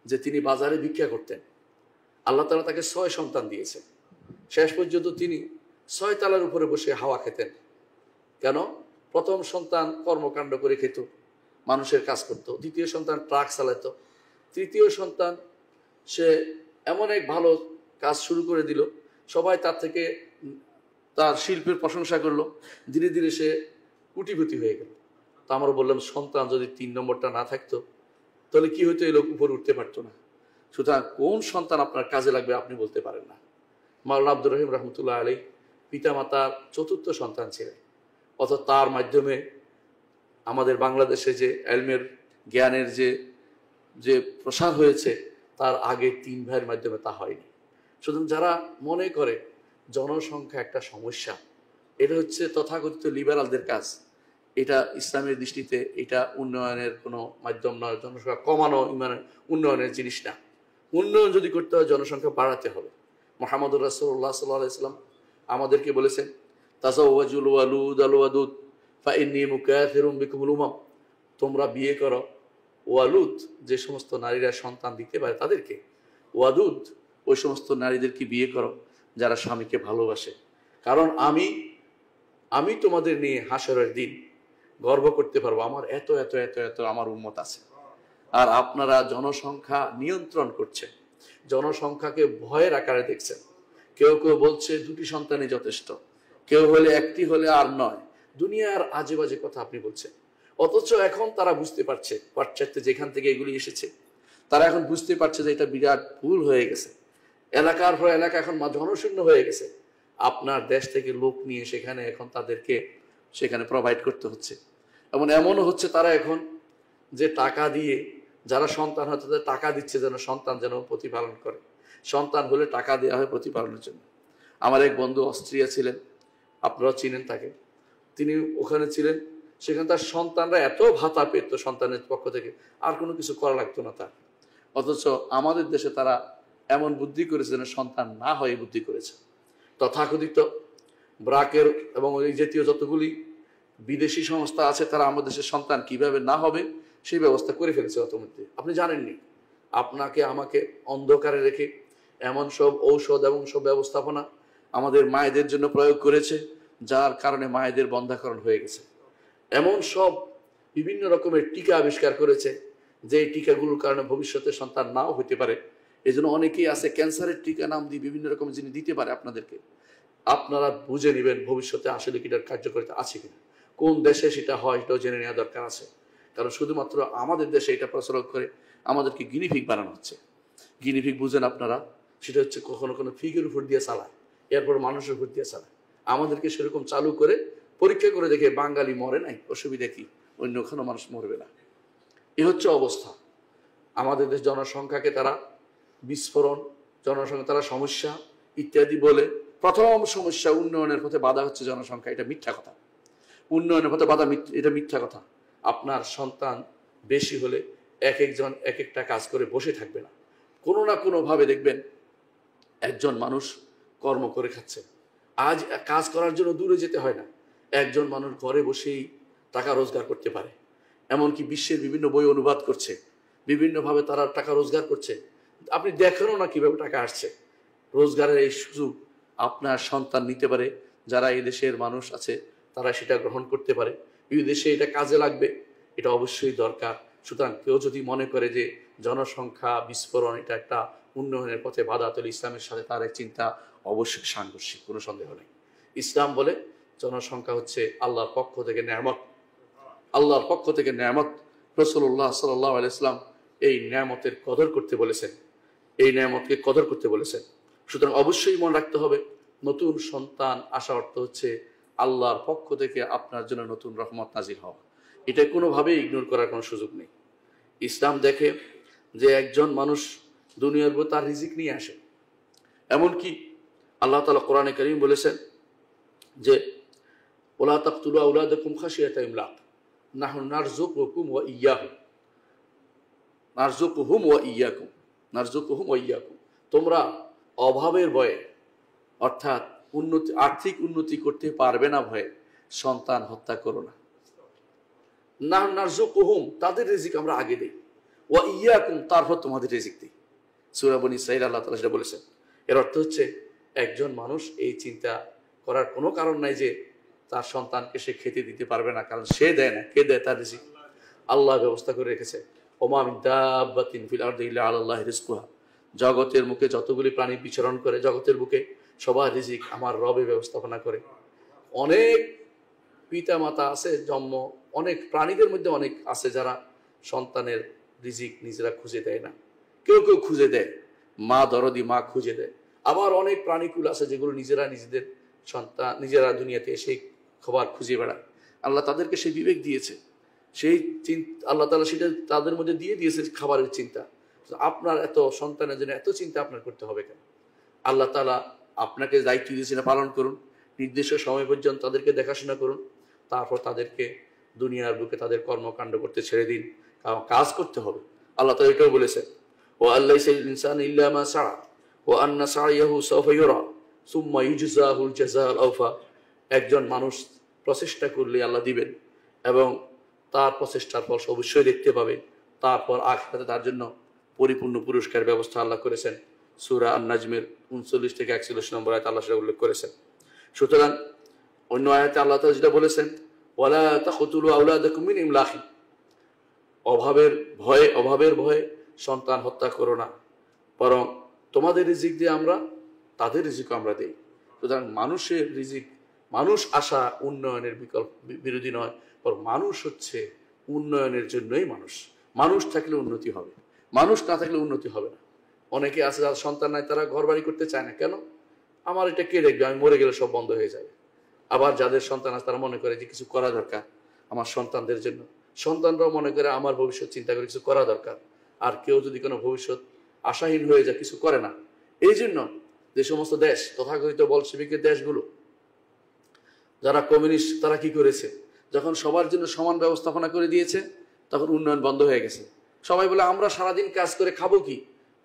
যে তিনি বাজারে ভিক্ষা করতেন। আল্লাহ তাআলা তাকে 6 সন্তান দিয়েছে। শেষ পর্যন্ত তিনি 6 তালার উপরে বসে হাওয়া খেতেন। কেন? প্রথম সন্তান কর্মকাণ্ড করে খেত, মানুষের কাজ করত। দ্বিতীয় সন্তান ট্রাক চালাতো। তৃতীয় সন্তান সে এমন এক ভালো কাজ শুরু করে দিল, সবাই তার থেকে তার শিল্পের প্রশংসা করলো। ধীরে ধীরে সে কোটিপতি হয়ে গেল। তা আমরা বললাম, সন্তান যদি 3 নম্বরটা না থাকতো তাহলে কি হইতো? এই লোক উপরে উঠতে পারতো না। সুতরাং কোন সন্তান আপনার কাজে লাগবে আপনি বলতে পারেন না। মাওলানা আব্দুর রহিম রহমতুল্লাহ আলাইহি পিতামাতার 4র্থ সন্তান ছিলেন, অথচ তার মাধ্যমে আমাদের বাংলাদেশে যে এলমের জ্ঞানের যে প্রসার হয়েছে তার আগে 3 ভাইয়ের মাধ্যমে তা হয়নি। সুতরাং যারা মনে করে জনসংখ্যা একটা সমস্যা, এটা হচ্ছে তথাকথিত লিবারালদের কাজ। এটা ইসলামের দৃষ্টিতে এটা উন্নয়নের কোনো মাধ্যম নয়। জনসংখ্যা কমানো উন্নয়নের জিনিস না। উন্নয়ন যদি করতে হয় জনসংখ্যা বাড়াতে হবে। মুহাম্মদুর রাসূলুল্লাহ সাল্লাল্লাহু আলাইহি ওয়াসাল্লাম আমাদেরকে বলেছেন, তাযাওয়াজুল ওয়ালুদ আল ওয়াদুদ ফাইন্নী মুকাথিরুম বিকুমুল উমাম। তোমরা বিয়ে করো ওয়ালুদ, যে সমস্ত নারীরা সন্তান দিতে পারে তাদেরকে, ওয়াদুদ ওই সমস্ত নারীদেরকে বিয়ে করো যারা স্বামীকে ভালোবাসে। কারণ আমি তোমাদের নিয়ে হাসরের দিন গর্ব করতে পারবো আমার এত এত এত এত আমার উম্মত আছে। আর আপনারা জনসংখ্যা নিয়ন্ত্রণ করছেন, জনসংখ্যাকে ভয়ের আকারে দেখছেন। কেউ কেউ বলছে 2টি সন্তানই যথেষ্ট, কেউ হলে 1টি হলে আর নয়। দুনিয়ার আজে বাজে কথা আপনি বলছেন। অথচ এখন তারা বুঝতে পারছে, পাশ্চাত্যে যেখান থেকে এগুলি এসেছে, তারা এখন বুঝতে পারছে যে এটা বিরাট ভুল হয়ে গেছে। এলাকার পর এলাকা এখন জনশূন্য হয়ে গেছে। আপনার দেশ থেকে লোক নিয়ে সেখানে এখন তাদেরকে সেখানে প্রোভাইড করতে হচ্ছে। এমনও হচ্ছে তারা এখন যে টাকা দিয়ে যারা সন্তান হয় তাদের টাকা দিচ্ছে যেন সন্তান যেন প্রতিপালন করে। সন্তান হলে টাকা দেওয়া হয় প্রতিপালনের জন্য। আমার এক বন্ধু অস্ট্রিয়া ছিলেন, আপনারা চিনেন তাকে, তিনি ওখানে ছিলেন। সেখানে তার সন্তানরা এত ভাতা পেত সন্তানের পক্ষ থেকে, আর কোনো কিছু করা লাগতো না তার। অথচ আমাদের দেশে তারা এমন বুদ্ধি করেছে যেন সন্তান না হয় বুদ্ধি করেছে। তথাকথিত ব্রাকের এবং এই জাতীয় যতগুলি বিদেশি সংস্থা আছে তারা আমাদের দেশের সন্তান কিভাবে না হবে সেই ব্যবস্থা করে ফেলেছে অতমধ্যে। আপনি জানেননি। আপনাকে আমাকে অন্ধকারে রেখে এমন সব ঔষধ এবং সব ব্যবস্থাপনা আমাদের মায়েদের জন্য প্রয়োগ করেছে, যার কারণে মায়েদের বন্ধ্যাকরণ হয়ে গেছে। এমন সব বিভিন্ন রকমের টিকা আবিষ্কার করেছে যে টিকাগুলোর কারণে ভবিষ্যতে সন্তান নাও হতে পারে। এই জন্য অনেকেই আছে ক্যান্সারের টিকা নাম দিয়ে বিভিন্ন রকমের জিনিস দিতে পারে আপনাদেরকে। আপনারা বুঝে নেবেন ভবিষ্যতে আসলে কি এটার কার্যকারিতা আছে কিনা, কোন দেশে সেটা হয় এটাও জেনে নেওয়া দরকার আছে। কারণ শুধুমাত্র আমাদের দেশে এটা প্রচলন করে আমাদেরকে গিনিফিক বানানো হচ্ছে। গিনিফিক বুঝেন আপনারা, সেটা হচ্ছে কখনো কোনো ফিগের উপর দিয়ে চালায়, এরপর মানুষের উপর দিয়ে চালায়। আমাদেরকে সেরকম চালু করে পরীক্ষা করে দেখে বাঙালি মরে নাই, অসুবিধা কি, অন্য কোনো মানুষ মরবে না। এ হচ্ছে অবস্থা। আমাদের দেশ জনসংখ্যাকে তারা বিস্ফোরণ, জনসংখ্যা তারা সমস্যা ইত্যাদি বলে। প্রথম সমস্যা উন্নয়নের পথে বাধা হচ্ছে জনসংখ্যা, এটা মিথ্যা কথা। উন্নয়নের পথে বাধা এটা মিথ্যা কথা। আপনার সন্তান বেশি হলে এক একজন এক একটা কাজ করে বসে থাকবে না, কোনো না কোনো ভাবে দেখবেন একজন মানুষ কর্ম করে খাচ্ছে। আজ কাজ করার জন্য দূরে যেতে হয় না, একজন মানুষ ঘরে বসেই টাকা রোজগার করতে পারে। এমনকি বিশ্বের বিভিন্ন বই অনুবাদ করছে, বিভিন্নভাবে তারা টাকা রোজগার করছে। আপনি দেখেনও না কিভাবে টাকা আসছে। রোজগারের এই সুযোগ আপনার সন্তান নিতে পারে, যারা এই দেশের মানুষ আছে তারা সেটা গ্রহণ করতে পারে। এই দেশে এটা কাজে লাগবে, এটা অবশ্যই দরকার। সুতরাং কেউ যদি মনে করে যে জনসংখ্যা বিস্ফোরণ এটা একটা উন্নয়নের পথে বাধা, তাহলে ইসলামের সাথে তার চিন্তা অবশ্যই সাংঘর্ষিক, কোনো সন্দেহ নেই। ইসলাম বলে জনসংখ্যা হচ্ছে আল্লাহর পক্ষ থেকে নেয়ামত, আল্লাহর পক্ষ থেকে নেয়ামত। রাসূলুল্লাহ সাল্লাল্লাহু আলাইহি ওয়াসাল্লাম এই নেয়ামতের কদর করতে বলেছেন, এই নেয়ামতকে কদর করতে বলেছেন। সুতরাং অবশ্যই মনে রাখতে হবে, নতুন সন্তান আসা অর্থ হচ্ছে আল্লাহর পক্ষ থেকে আপনার জন্য নতুন রহমত নাজিল হওয়া। এটা কোনোভাবেই ইগনোর করার কোনো সুযোগ নেই। ইসলাম দেখে যে একজন মানুষ দুনিয়ার উপর তার রিজিক নিয়ে আসে। এমনকি আল্লাহ তাআলা কোরআনে কারীম বলেছেন যে ওয়ালা তাকতুলু আওলাদাকুম খাশিয়াতা ইমলাক নাহনু নারযুকুকুম ওয়া ইয়্যাহুম, নারযুকুহুম ওয়া ইয়্যাকুম, নারযুকুহুম ওয়া ইয়্যাকুম, তোমরা অভাবের ভয়ে, অর্থাৎ উন্নতি, আর্থিক উন্নতি করতে পারবে না ভয়ে সন্তান হত্যা করো না। নাহনু নারযুকুহুম, তাদের রিজিক আমরা আগে দেই, ওয়া ইয়্যাকুম, তারপর তোমাদের রিজিক দিই। সূরা বনী ইসরাঈল আল্লাহ তাআলা সেটা বলেছেন। এর অর্থ হচ্ছে একজন মানুষ এই চিন্তা করার কোনো কারণ নাই যে তার সন্তানকে সে খেতে দিতে পারবে না, কারণ সে দেয় না। কে দেয়? তার রিজিক আল্লাহ ব্যবস্থা করে রেখেছে। ওমা মিন দাব্বাতিন ফিল আরদি ইল্লা আলাল্লাহি রিজকুহা, জগতের মুখে যতগুলি প্রাণী বিচরণ করে জগতের বুকে সবার রিজিক আমার রবে ব্যবস্থাপনা করে। অনেক পিতা মাতা আছে জন্ম, অনেক প্রাণীদের মধ্যে অনেক আছে যারা সন্তানের রিজিক নিজেরা খুঁজে দেয় না, কেউ কেউ খুঁজে দেয়, মা দরদি মা খুঁজে দেয়। আবার অনেক প্রাণীকুল আছে যেগুলো নিজেরা নিজেদের সন্তান নিজেরা দুনিয়াতে এসে খাবার খুঁজে বেড়ায়। আল্লাহ তাদেরকে সেই বিবেক দিয়েছে, সেই আল্লাহ তাআলা সেটা তাদের মধ্যে দিয়ে দিয়েছে খাবারের চিন্তা। আপনার এত সন্তানের জন্য এত চিন্তা আপনার করতে হবে কেন? আল্লাহ তাআলা আপনাকে দায়িত্ব দিয়েছেন, পালন করুন, নির্দিষ্ট সময় পর্যন্ত তাদেরকে দেখাশোনা করুন, তারপর তাদেরকে দুনিয়ার বুকে তাদের কর্মকাণ্ড করতে ছেড়ে দিন, কারণ কাজ করতে হবে। আল্লাহ তাআলা এটাও বলেছেন, ওয়া আল্লাইসাল ইনসানু ইল্লা মা সাআ ওয়া আন্না সা'য়াহু সাওফা ইউরা সুম্মা ইউজজাহুল জাযাআল আওফা। একজন মানুষ প্রচেষ্টা করলে আল্লাহ দিবেন এবং তার প্রচেষ্টার ফল অবশ্যই দেখতে পাবে। তারপর আখিরাতে তার জন্য পরিপূর্ণ পুরস্কার ব্যবস্থা আল্লাহ করেছেন। সূরা আন-নাজমের 39 থেকে 41 নম্বর আয়াতে আল্লাহ সেটা উল্লেখ করেছেন। সুতরাং অন্য আয়াতে আল্লাহ তাআলা যেটা বলেছেন, ওয়ালা তাকতুলু আওলাদাকুম মিন ইমলাক, অভাবের ভয়ে সন্তান হত্যা করো না, বরং তোমাদের রিজিক দিয়ে আমরা তাদের রিজিকও আমরা দেই। সুতরাং মানুষের রিজিক, মানুষ আসা উন্নয়নের বিরোধী নয়, বরং মানুষ হচ্ছে উন্নয়নের জন্যই মানুষ। মানুষ থাকলে উন্নতি হবে, মানুষ না থাকলে উন্নতি হবে না। অনেকে আছে যারা সন্তান নাই, তারা ঘর বাড়ি করতে চায় না। কেন? আমার এটা কে দেখবে, আমি মরে গেলে সব বন্ধ হয়ে যাবে। আবার যাদের সন্তান আছে তারা মনে করে যে কিছু করা দরকার আমার সন্তানদের জন্য। সন্তানরাও মনে করে আমার ভবিষ্যৎ চিন্তা করে কিছু করা দরকার। আর কেউ যদি কোনো ভবিষ্যৎ আশাহীন হয়ে যায়, কিছু করে না। এই জন্য যে সমস্ত দেশ তথাকথিত বলশেবিকের দেশগুলো, যারা কমিউনিস্ট, তারা কি করেছে, যখন সবার জন্য সমান ব্যবস্থাপনা করে দিয়েছে তখন উন্নয়ন বন্ধ হয়ে গেছে। সবাই বলে আমরা সারাদিন কাজ করে খাবো কি,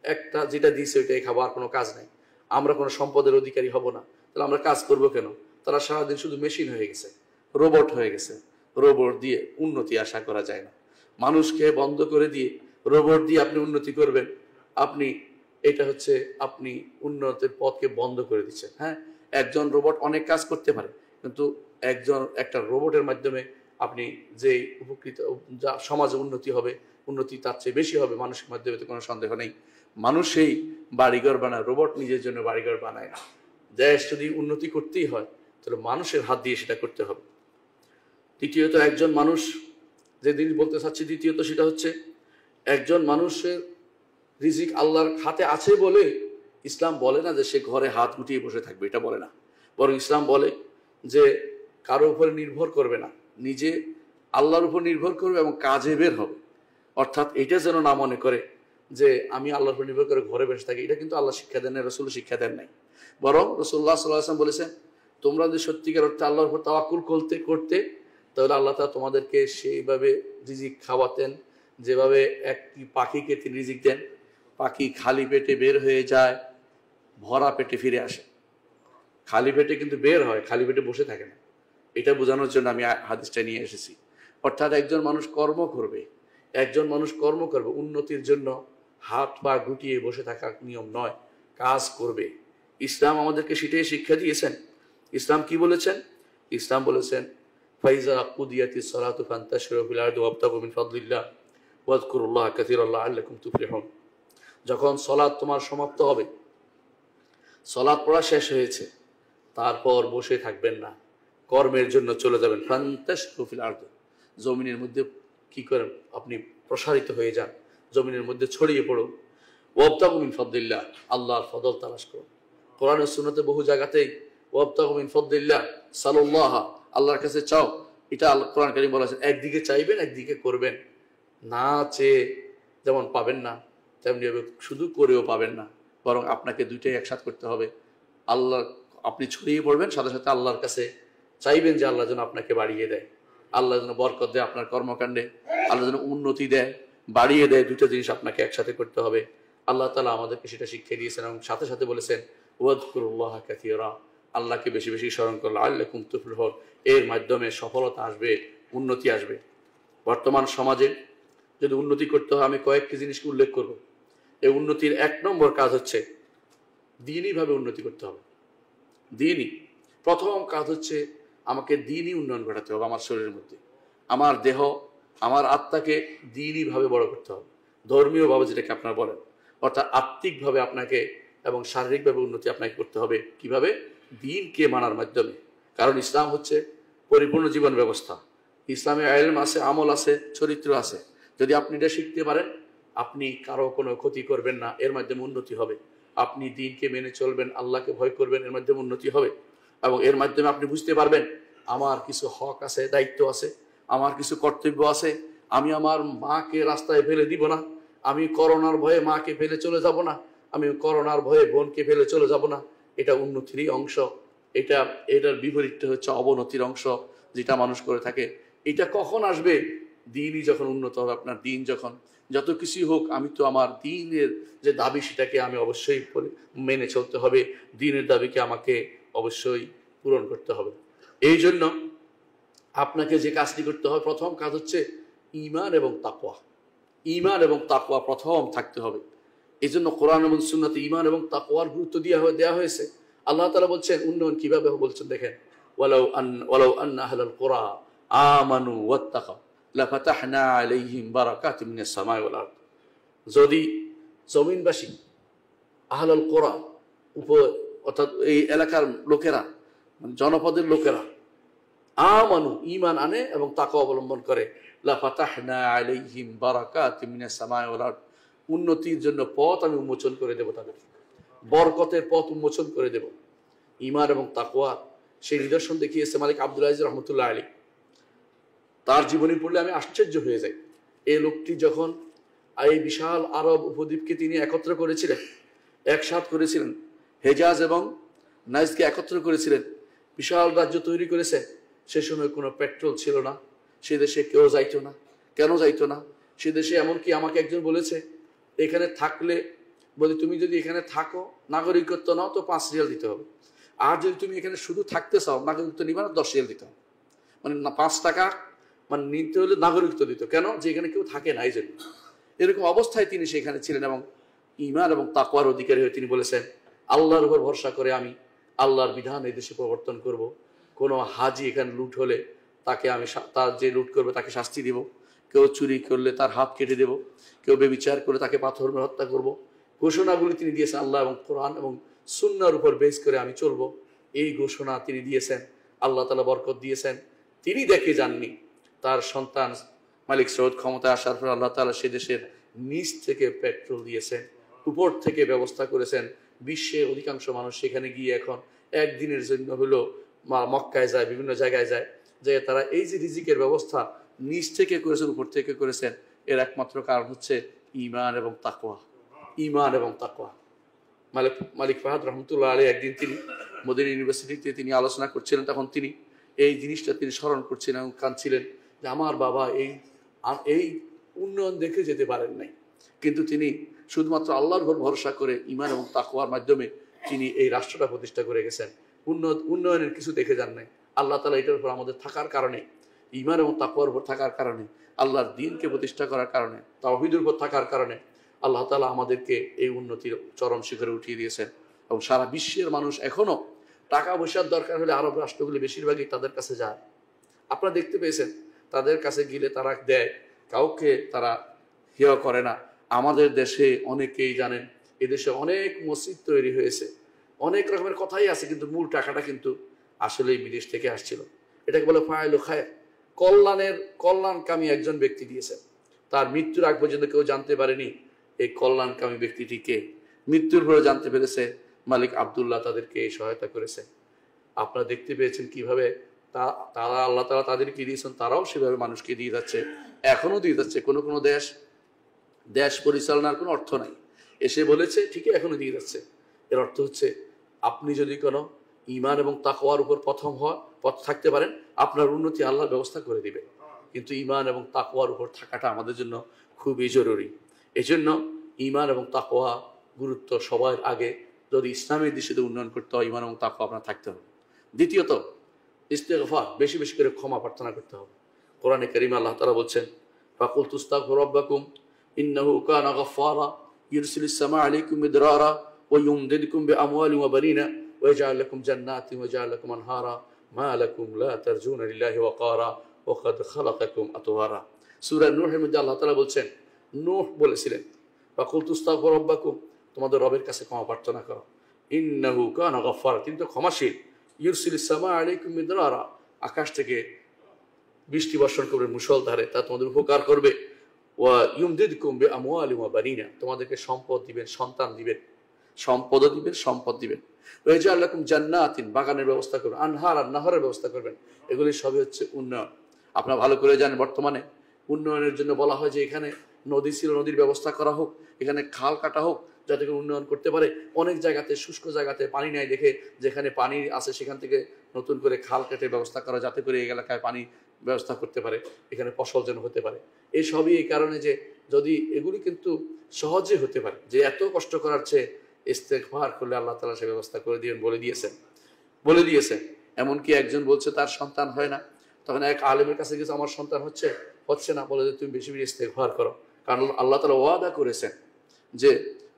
একটা যেটা দিয়েছে ওইটাই খাবো, আর কোনো কাজ নাই, আমরা কোনো সম্পদের অধিকারী হব না, তাহলে আমরা কাজ করবো কেন? তারা সারাদিন শুধু মেশিন হয়ে গেছে, রোবট হয়ে গেছে। রোবট দিয়ে উন্নতি আশা করা যায় না। মানুষকে বন্ধ করে দিয়ে রোবট দিয়ে আপনি উন্নতি করবেন, আপনি এটা হচ্ছে আপনি উন্নতির পথকে বন্ধ করে দিচ্ছেন। হ্যাঁ, একজন রোবট অনেক কাজ করতে পারে, কিন্তু একটা রোবটের মাধ্যমে আপনি যে উপকৃত, যা সমাজে উন্নতি হবে, উন্নতি তার চেয়ে বেশি হবে মানুষের মাধ্যমে, তো কোনো সন্দেহ নেই। মানুষই বাড়িঘর বানায়, রোবট নিজের জন্য বাড়িঘর বানায় না। দেশ যদি উন্নতি করতেই হয় তাহলে মানুষের হাত দিয়ে সেটা করতে হবে। দ্বিতীয়ত, একজন মানুষ, যে জিনিস বলতে চাচ্ছি দ্বিতীয়ত, সেটা হচ্ছে একজন মানুষের রিজিক আল্লাহর হাতে আছে বলে ইসলাম বলে না যে সে ঘরে হাত গুটিয়ে বসে থাকবে, এটা বলে না। বরং ইসলাম বলে যে কারো উপরে নির্ভর করবে না, নিজে আল্লাহর উপর নির্ভর করবে এবং কাজে বের হবে। অর্থাৎ এটা যেন না মনে করে যে আমি আল্লাহর উপর নির্ভর করে ঘরে বসে থাকি, এটা কিন্তু আল্লাহ শিক্ষা দেন নাই, রসুল শিক্ষা দেন নাই। বরং রাসূলুল্লাহ সাল্লাল্লাহু আলাইহি ওয়াসাল্লাম বলেছেন, তোমরা যদি সত্যিকার অর্থে আল্লাহর উপর তাওয়াক্কুল করতে তাহলে আল্লাহ তাআলা তোমাদেরকে সেইভাবে রিজিক খাওয়াতেন যেভাবে একটি পাখিকে তিনি রিজিক দেন। পাখি খালি পেটে বের হয়ে যায়, ভরা পেটে ফিরে আসে। খালি পেটে কিন্তু বের হয়, খালি পেটে বসে থাকে না। এটা বোঝানোর জন্য আমি হাদিসটা নিয়ে এসেছি। অর্থাৎ একজন মানুষ কর্ম করবে, উন্নতির জন্য হাত পা গুটিয়ে বসে থাকার নিয়ম নয়, কাজ করবে। ইসলাম আমাদেরকে সেটাই শিক্ষা দিয়েছেন। ইসলাম কি বলেছেন? ইসলাম বলেছেন, ফাইজা কুদিয়াতিস সালাতু ফান্তাশিরু ফিল আরদি ওয়াবতাগু মিন ফাদলিল্লাহ ওয়াযকুরুল্লাহা কাসীরান লাআল্লাকুম তুফলিহুন। যখন সলাৎ তোমার সমাপ্ত হবে, সলাৎ পড়া শেষ হয়েছে, তারপর বসে থাকবেন না, কর্মের জন্য চলে যাবেন। ফান্তাশিরু ফিল আরদি, জমিনের মধ্যে কি করেন আপনি প্রসারিত হয়ে যান, জমিনের মধ্যে ছড়িয়ে পড়ুন। ওয়াবতাগু মিন ফাদলিল্লাহ, আল্লাহর ফজল তালাশ করুন। কোরআন ও সুন্নতে বহু জায়গাতেই ওয়াবতাগু মিন ফাদলিল্লাহ, সাল্লাল্লাহ, আল্লাহর কাছে চাও, এটা আল্লাহ কোরআন কারীম বলেছেন। একদিকে চাইবেন, একদিকে করবেন। না চেয়ে যেমন পাবেন না, তেমনি শুধু করেও পাবেন না, বরং আপনাকে দুইটাই একসাথে করতে হবে। আল্লাহ, আপনি ছড়িয়ে পড়বেন, সাথে সাথে আল্লাহর কাছে চাইবেন যে আল্লাহ যেন আপনাকে বাড়িয়ে দেয়, আল্লাহ যেন বরকত দেয় আপনার কর্মকাণ্ডে, আল্লাহ যেন উন্নতি দেয়, বাড়িয়ে দেয়। দুটো জিনিস আপনাকে একসাথে করতে হবে। আল্লাহ তাআলা আমাদেরকে সেটা শিক্ষা দিয়েছেন এবং সাথে সাথে বলেছেন, ওয়াযকুরুল্লাহা কাসীরা, আল্লাহকে বেশি বেশি স্মরণ করলে লাআল্লাকুম তুফলিহুন, এর মাধ্যমে সফলতা আসবে, উন্নতি আসবে। বর্তমান সমাজে যদি উন্নতি করতে হয়, আমি কয়েকটি জিনিসকে উল্লেখ করব। এই উন্নতির এক নম্বর কাজ হচ্ছে দ্বীনীভাবে উন্নতি করতে হবে। দ্বীনী প্রথম কাজ হচ্ছে আমাকে দ্বীনী উন্নয়ন ঘটাতে হবে। আমার শরীরের মধ্যে, আমার দেহ, আমার আত্মাকে দ্বীনীভাবে বড় করতে হবে, ধর্মীয়ভাবে যেটাকে আপনারা বলেন। অর্থাৎ আত্মিকভাবে আপনাকে এবং শারীরিকভাবে উন্নতি আপনাকে করতে হবে। কিভাবে? দ্বীনকে মানার মাধ্যমে। কারণ ইসলাম হচ্ছে পরিপূর্ণ জীবন ব্যবস্থা। ইসলামে ইলম আছে, আমল আছে, চরিত্র আছে। যদি আপনি এটা শিখতে পারেন, আপনি কারো কোনো ক্ষতি করবেন না, এর মাধ্যমে উন্নতি হবে। আপনি দ্বীনকে মেনে চলবেন, আল্লাহকে ভয় করবেন, এর মাধ্যমে উন্নতি হবে। এবং এর মাধ্যমে আপনি বুঝতে পারবেন আমার কিছু হক আছে, দায়িত্ব আছে, আমার কিছু কর্তব্য আছে। আমি আমার মাকে রাস্তায় ফেলে দিব না, আমি করোনার ভয়ে মাকে ফেলে চলে যাব না, আমি করোনার ভয়ে বোনকে ফেলে চলে যাব না। এটা উন্নতিরই অংশ। এটার বিপরীতটা হচ্ছে অবনতির অংশ, যেটা মানুষ করে থাকে। এটা কখন আসবে? দ্বীনই যখন উন্নত হবে। আপনার দ্বীন যখন, যত কিছুই হোক, আমি তো আমার দ্বীনের যে দাবি সেটাকে আমি অবশ্যই মেনে চলতে হবে। দ্বীনের দাবিকে আমাকে অবশ্যই পূরণ করতে হবে। এই জন্য আপনাকে যে কাজটি করতে হবে, প্রথম কাজ হচ্ছে ঈমান এবং তাকওয়া। ঈমান এবং তাকওয়া প্রথম থাকতে হবে। এই জন্য কোরআন এবং সুন্নাতে ঈমান এবং তাকওয়ার গুরুত্ব দেওয়া হয়েছে। আল্লাহ তাআলা বলছেন উন্নয়ন কিভাবে বলছেন দেখেন, ওয়ালাউ আন্না আহলাল কুরা আমানু ওয়াত্তাকাউ লাফাতাহনা আলাইহিম বারাকাতিম মিনাস সামাই ওয়াল আরদ। যদি জমিনবাসী, আহলাল কুরা, অর্থাৎ এই এলাকার লোকেরা, জনপদের লোকেরা, আমানু, ঈমান আনে এবং তাকওয়া অবলম্বন করে, লাফাতাহনা আলাইহিম বারাকাতিম মিনাস সামাই ওয়াল আরদ, উন্নতির জন্য পথ আমি উন্মোচন করে দেব, তাদেরকে বরকতের পথ উন্মোচন করে দেব। ঈমান এবং তাকওয়া সেই নিদর্শন দেখিয়েছে মালিক আব্দুল আজিজ রহমতুল্লাহ আলী। তার জীবনী পড়লে আমি আশ্চর্য হয়ে যাই। এই লোকটি যখন এই বিশাল আরব উপদ্বীপকে তিনি একত্র করেছিলেন, একসাথ করেছিলেন, হেজাজ এবং নাইজকে একত্র করেছিলেন, বিশাল রাজ্য তৈরি করেছে। সে সময় কোনো পেট্রোল ছিল না, সে দেশে কেউ যাইতো না। কেন যাইতো না? সে দেশে এমনকি আমাকে একজন বলেছে, এখানে থাকলে, বলে তুমি যদি এখানে থাকো, নাগরিকত্ব নাও, তো 5 রিয়াল দিতে হবে। আর যদি তুমি এখানে শুধু থাকতে চাও, নাগরিকত্ব নিবা না, 10 রিয়াল দিতে হবে। মানে 5 টাকা মানে নিতে হলে নাগরিকত্ব দিত। কেন? যে এখানে কেউ থাকে না, এই জন্য। এরকম অবস্থায় তিনি সেখানে ছিলেন এবং ঈমান এবং তাকওয়ার অধিকারী হয়ে তিনি বলেছেন, আল্লাহর উপর ভরসা করে আমি আল্লাহর বিধান এই দেশে প্রবর্তন করব। কোনো হাজি এখানে লুট হলে তাকে আমি তার যে লুট করবে তাকে শাস্তি দিব, কেউ চুরি করলে তার হাত কেটে দেব, কেউ বেবিচার করলে তাকে পাথর মেরে হত্যা করব। ঘোষণাগুলি তিনি দিয়েছেন আল্লাহ এবং কোরআন এবং সুন্নাহর উপর বেস করে আমি চলবো, এই ঘোষণা তিনি দিয়েছেন। আল্লাহ তাআলা বরকত দিয়েছেন। তিনি দেখে যাননি, তার সন্তান মালিক সৌদ ক্ষমতায় আসার পর আল্লাহ তাআলা সে দেশের নিচ থেকে পেট্রোল দিয়েছেন, উপর থেকে ব্যবস্থা করেছেন। বিশ্বের অধিকাংশ মানুষ সেখানে গিয়ে এখন একদিনের জন্য হলো মক্কায় যায়, বিভিন্ন জায়গায় যায়, যে তারা এই যে রিজিকের ব্যবস্থা নিচ থেকে করেছেন, উপর থেকে করেছেন, এর একমাত্র কারণ হচ্ছে ঈমান এবং তাকওয়া। ঈমান এবং তাকওয়া। মালিক ফাহাদ রহমতুল্লাহ আলাইহি একদিন তিনি মদিনা ইউনিভার্সিটিতে তিনি আলোচনা করছিলেন, তখন তিনি এই জিনিসটা তিনি স্মরণ করছিলেন এবং কাঁদছিলেন যে আমার বাবা এই উন্নয়ন দেখে যেতে পারেন নাই, কিন্তু তিনি শুধুমাত্র আল্লাহর উপর ভরসা করে ঈমান এবং তাকওয়ার মাধ্যমে তিনি এই রাষ্ট্রটা প্রতিষ্ঠা করে গেছেন। উন্নয়নের কিছু দেখে যান নাই। আল্লাহ তাআলা এটার উপর আমাদের থাকার কারণে, ঈমান এবং তাকওয়ার উপর থাকার কারণে, আল্লাহর দ্বীনকে প্রতিষ্ঠা করার কারণে, তাওহীদের উপর থাকার কারণে আল্লাহ তাআলা আমাদেরকে এই উন্নতির চরম শিখরে উঠিয়ে দিয়েছেন। এবং সারা বিশ্বের মানুষ এখনো টাকা পয়সার দরকার হলে আরব রাষ্ট্রগুলি বেশিরভাগই তাদের কাছে যায়। আপনারা দেখতে পেয়েছেন, তাদের কাছে গেলে তারা দেয়, কাউকে তারা হেয় করে না। আমাদের দেশে অনেকেই জানেন, এদেশে অনেক মসজিদ তৈরি হয়েছে, অনেক রকমের কথাই আছে, কিন্তু মূল টাকাটা কিন্তু আসলে বিদেশ থেকে আসছিল। এটাকে বলে ফায়লু খায়, কল্যাণকামী একজন ব্যক্তি দিয়েছেন। তার মৃত্যুর আগ পর্যন্ত কেউ জানতে পারেনি এই কল্যাণকামী ব্যক্তিটিকে। মৃত্যুর পরে জানতে পেরেছে মালিক আব্দুল্লাহ তাদেরকে এই সহায়তা করেছে। আপনারা দেখতে পেয়েছেন কিভাবে তারা আল্লাহ তাআলা তাদেরকে দিয়েছেন, তারাও সেভাবে মানুষকে দিয়ে যাচ্ছে, এখনো দিয়ে যাচ্ছে। কোনো কোনো দেশ পরিচালনার কোনো অর্থ নাই, এসে বলেছে ঠিকই এখনো দিয়ে যাচ্ছে। এর অর্থ হচ্ছে আপনি যদি কোনো ঈমান এবং তাকওয়ার উপর পথ থাকতে পারেন, আপনার উন্নতি আল্লাহ ব্যবস্থা করে দিবে। কিন্তু ঈমান এবং তাকওয়ার উপর থাকাটা আমাদের জন্য খুবই জরুরি। এজন্য ঈমান এবং তাকওয়া গুরুত্ব সবার আগে। যদি ইসলামের দৃষ্টিতে উন্নয়ন করতে হয়, ঈমান এবং তাকওয়া আপনার থাকতে হবে। দ্বিতীয়ত ইস্তেগফার, বেশি বেশি করে ক্ষমা প্রার্থনা করতে হবে। কোরআনে কারীমে আল্লাহ তাআলা বলছেন, ফাকুলতু আস্তাগফিরু রাব্বাকুম ইন্নাহু কানা গাফফারা ইউরসিলিস সামা আলাইকুম মিদরারা ওয়া ইউমদিদকুম বিআমওয়ালিন ওয়া বানিনা ওয়া ইয়াজআল লাকুম জান্নাতিন ওয়া ইয়াজআল লাকুম আনহারা মা লাকুম লা তারজুনা লিল্লাহি ওয়াকারা ওয়া কাদ খালাকাকুম আতওয়ারা। সূরা নূহের মধ্যে আল্লাহ তাআলা বলছেন, নূহ বলেছিলেন, ফাকুলতু আস্তাগফিরু রাব্বাকুম, তোমাদের রবের কাছে ক্ষমা প্রার্থনা করো। ইন্নাহু কানা গাফফারা, তিনি তো ক্ষমাশীল। ইউরসিলিস সামা আলাইকুম মিদরারা, আকাশ থেকে বৃষ্টি বর্ষণ করবে মুষলধারে, তা তোমাদের উপকার করবে। ওয়া ইউমদিদকুম বিআমওয়ালিন ওয়া বানিনা, তোমাদেরকে সম্পদ দিবেন, সন্তান দিবেন, সম্পদও দিবেন, সম্পদ দিবেন। ওয়া ইয়াজআল লাকুম জান্নাতিন, বাগানের ব্যবস্থা করবেন, আনহার, নাহরের ব্যবস্থা করবেন। এগুলি সবই হচ্ছে উন্নয়ন। আপনারা ভালো করে জানেন, বর্তমানে উন্নয়নের জন্য বলা হয় যে এখানে নদী ছিল, নদীর ব্যবস্থা করা হোক, এখানে খাল কাটা হোক, যাতে করে উন্নয়ন করতে পারে। অনেক জায়গাতে শুষ্ক জায়গাতে পানি নাই দেখে, যেখানে পানি আছে সেখান থেকে নতুন করে খাল কেটে ব্যবস্থা করা, যাতে করে এই এলাকায় পানি ব্যবস্থা করতে পারে, এখানে ফসল যেন হতে পারে। এই সবই এই কারণে যে যদি এগুলি কিন্তু সহজে হতে পারে, যে এত কষ্ট করার চেয়ে ইস্তেগফার করলে আল্লাহ তাআলা সে ব্যবস্থা করে দিবেন বলে দিয়েছেন। এমনকি একজন বলছে তার সন্তান হয় না, তখন এক আলেমের কাছে গেছে, আমার সন্তান হচ্ছে না, বলে যে তুমি বেশি বেশি ইস্তেগফার করো, কারণ আল্লাহ তাআলা ওয়াদা করেছেন যে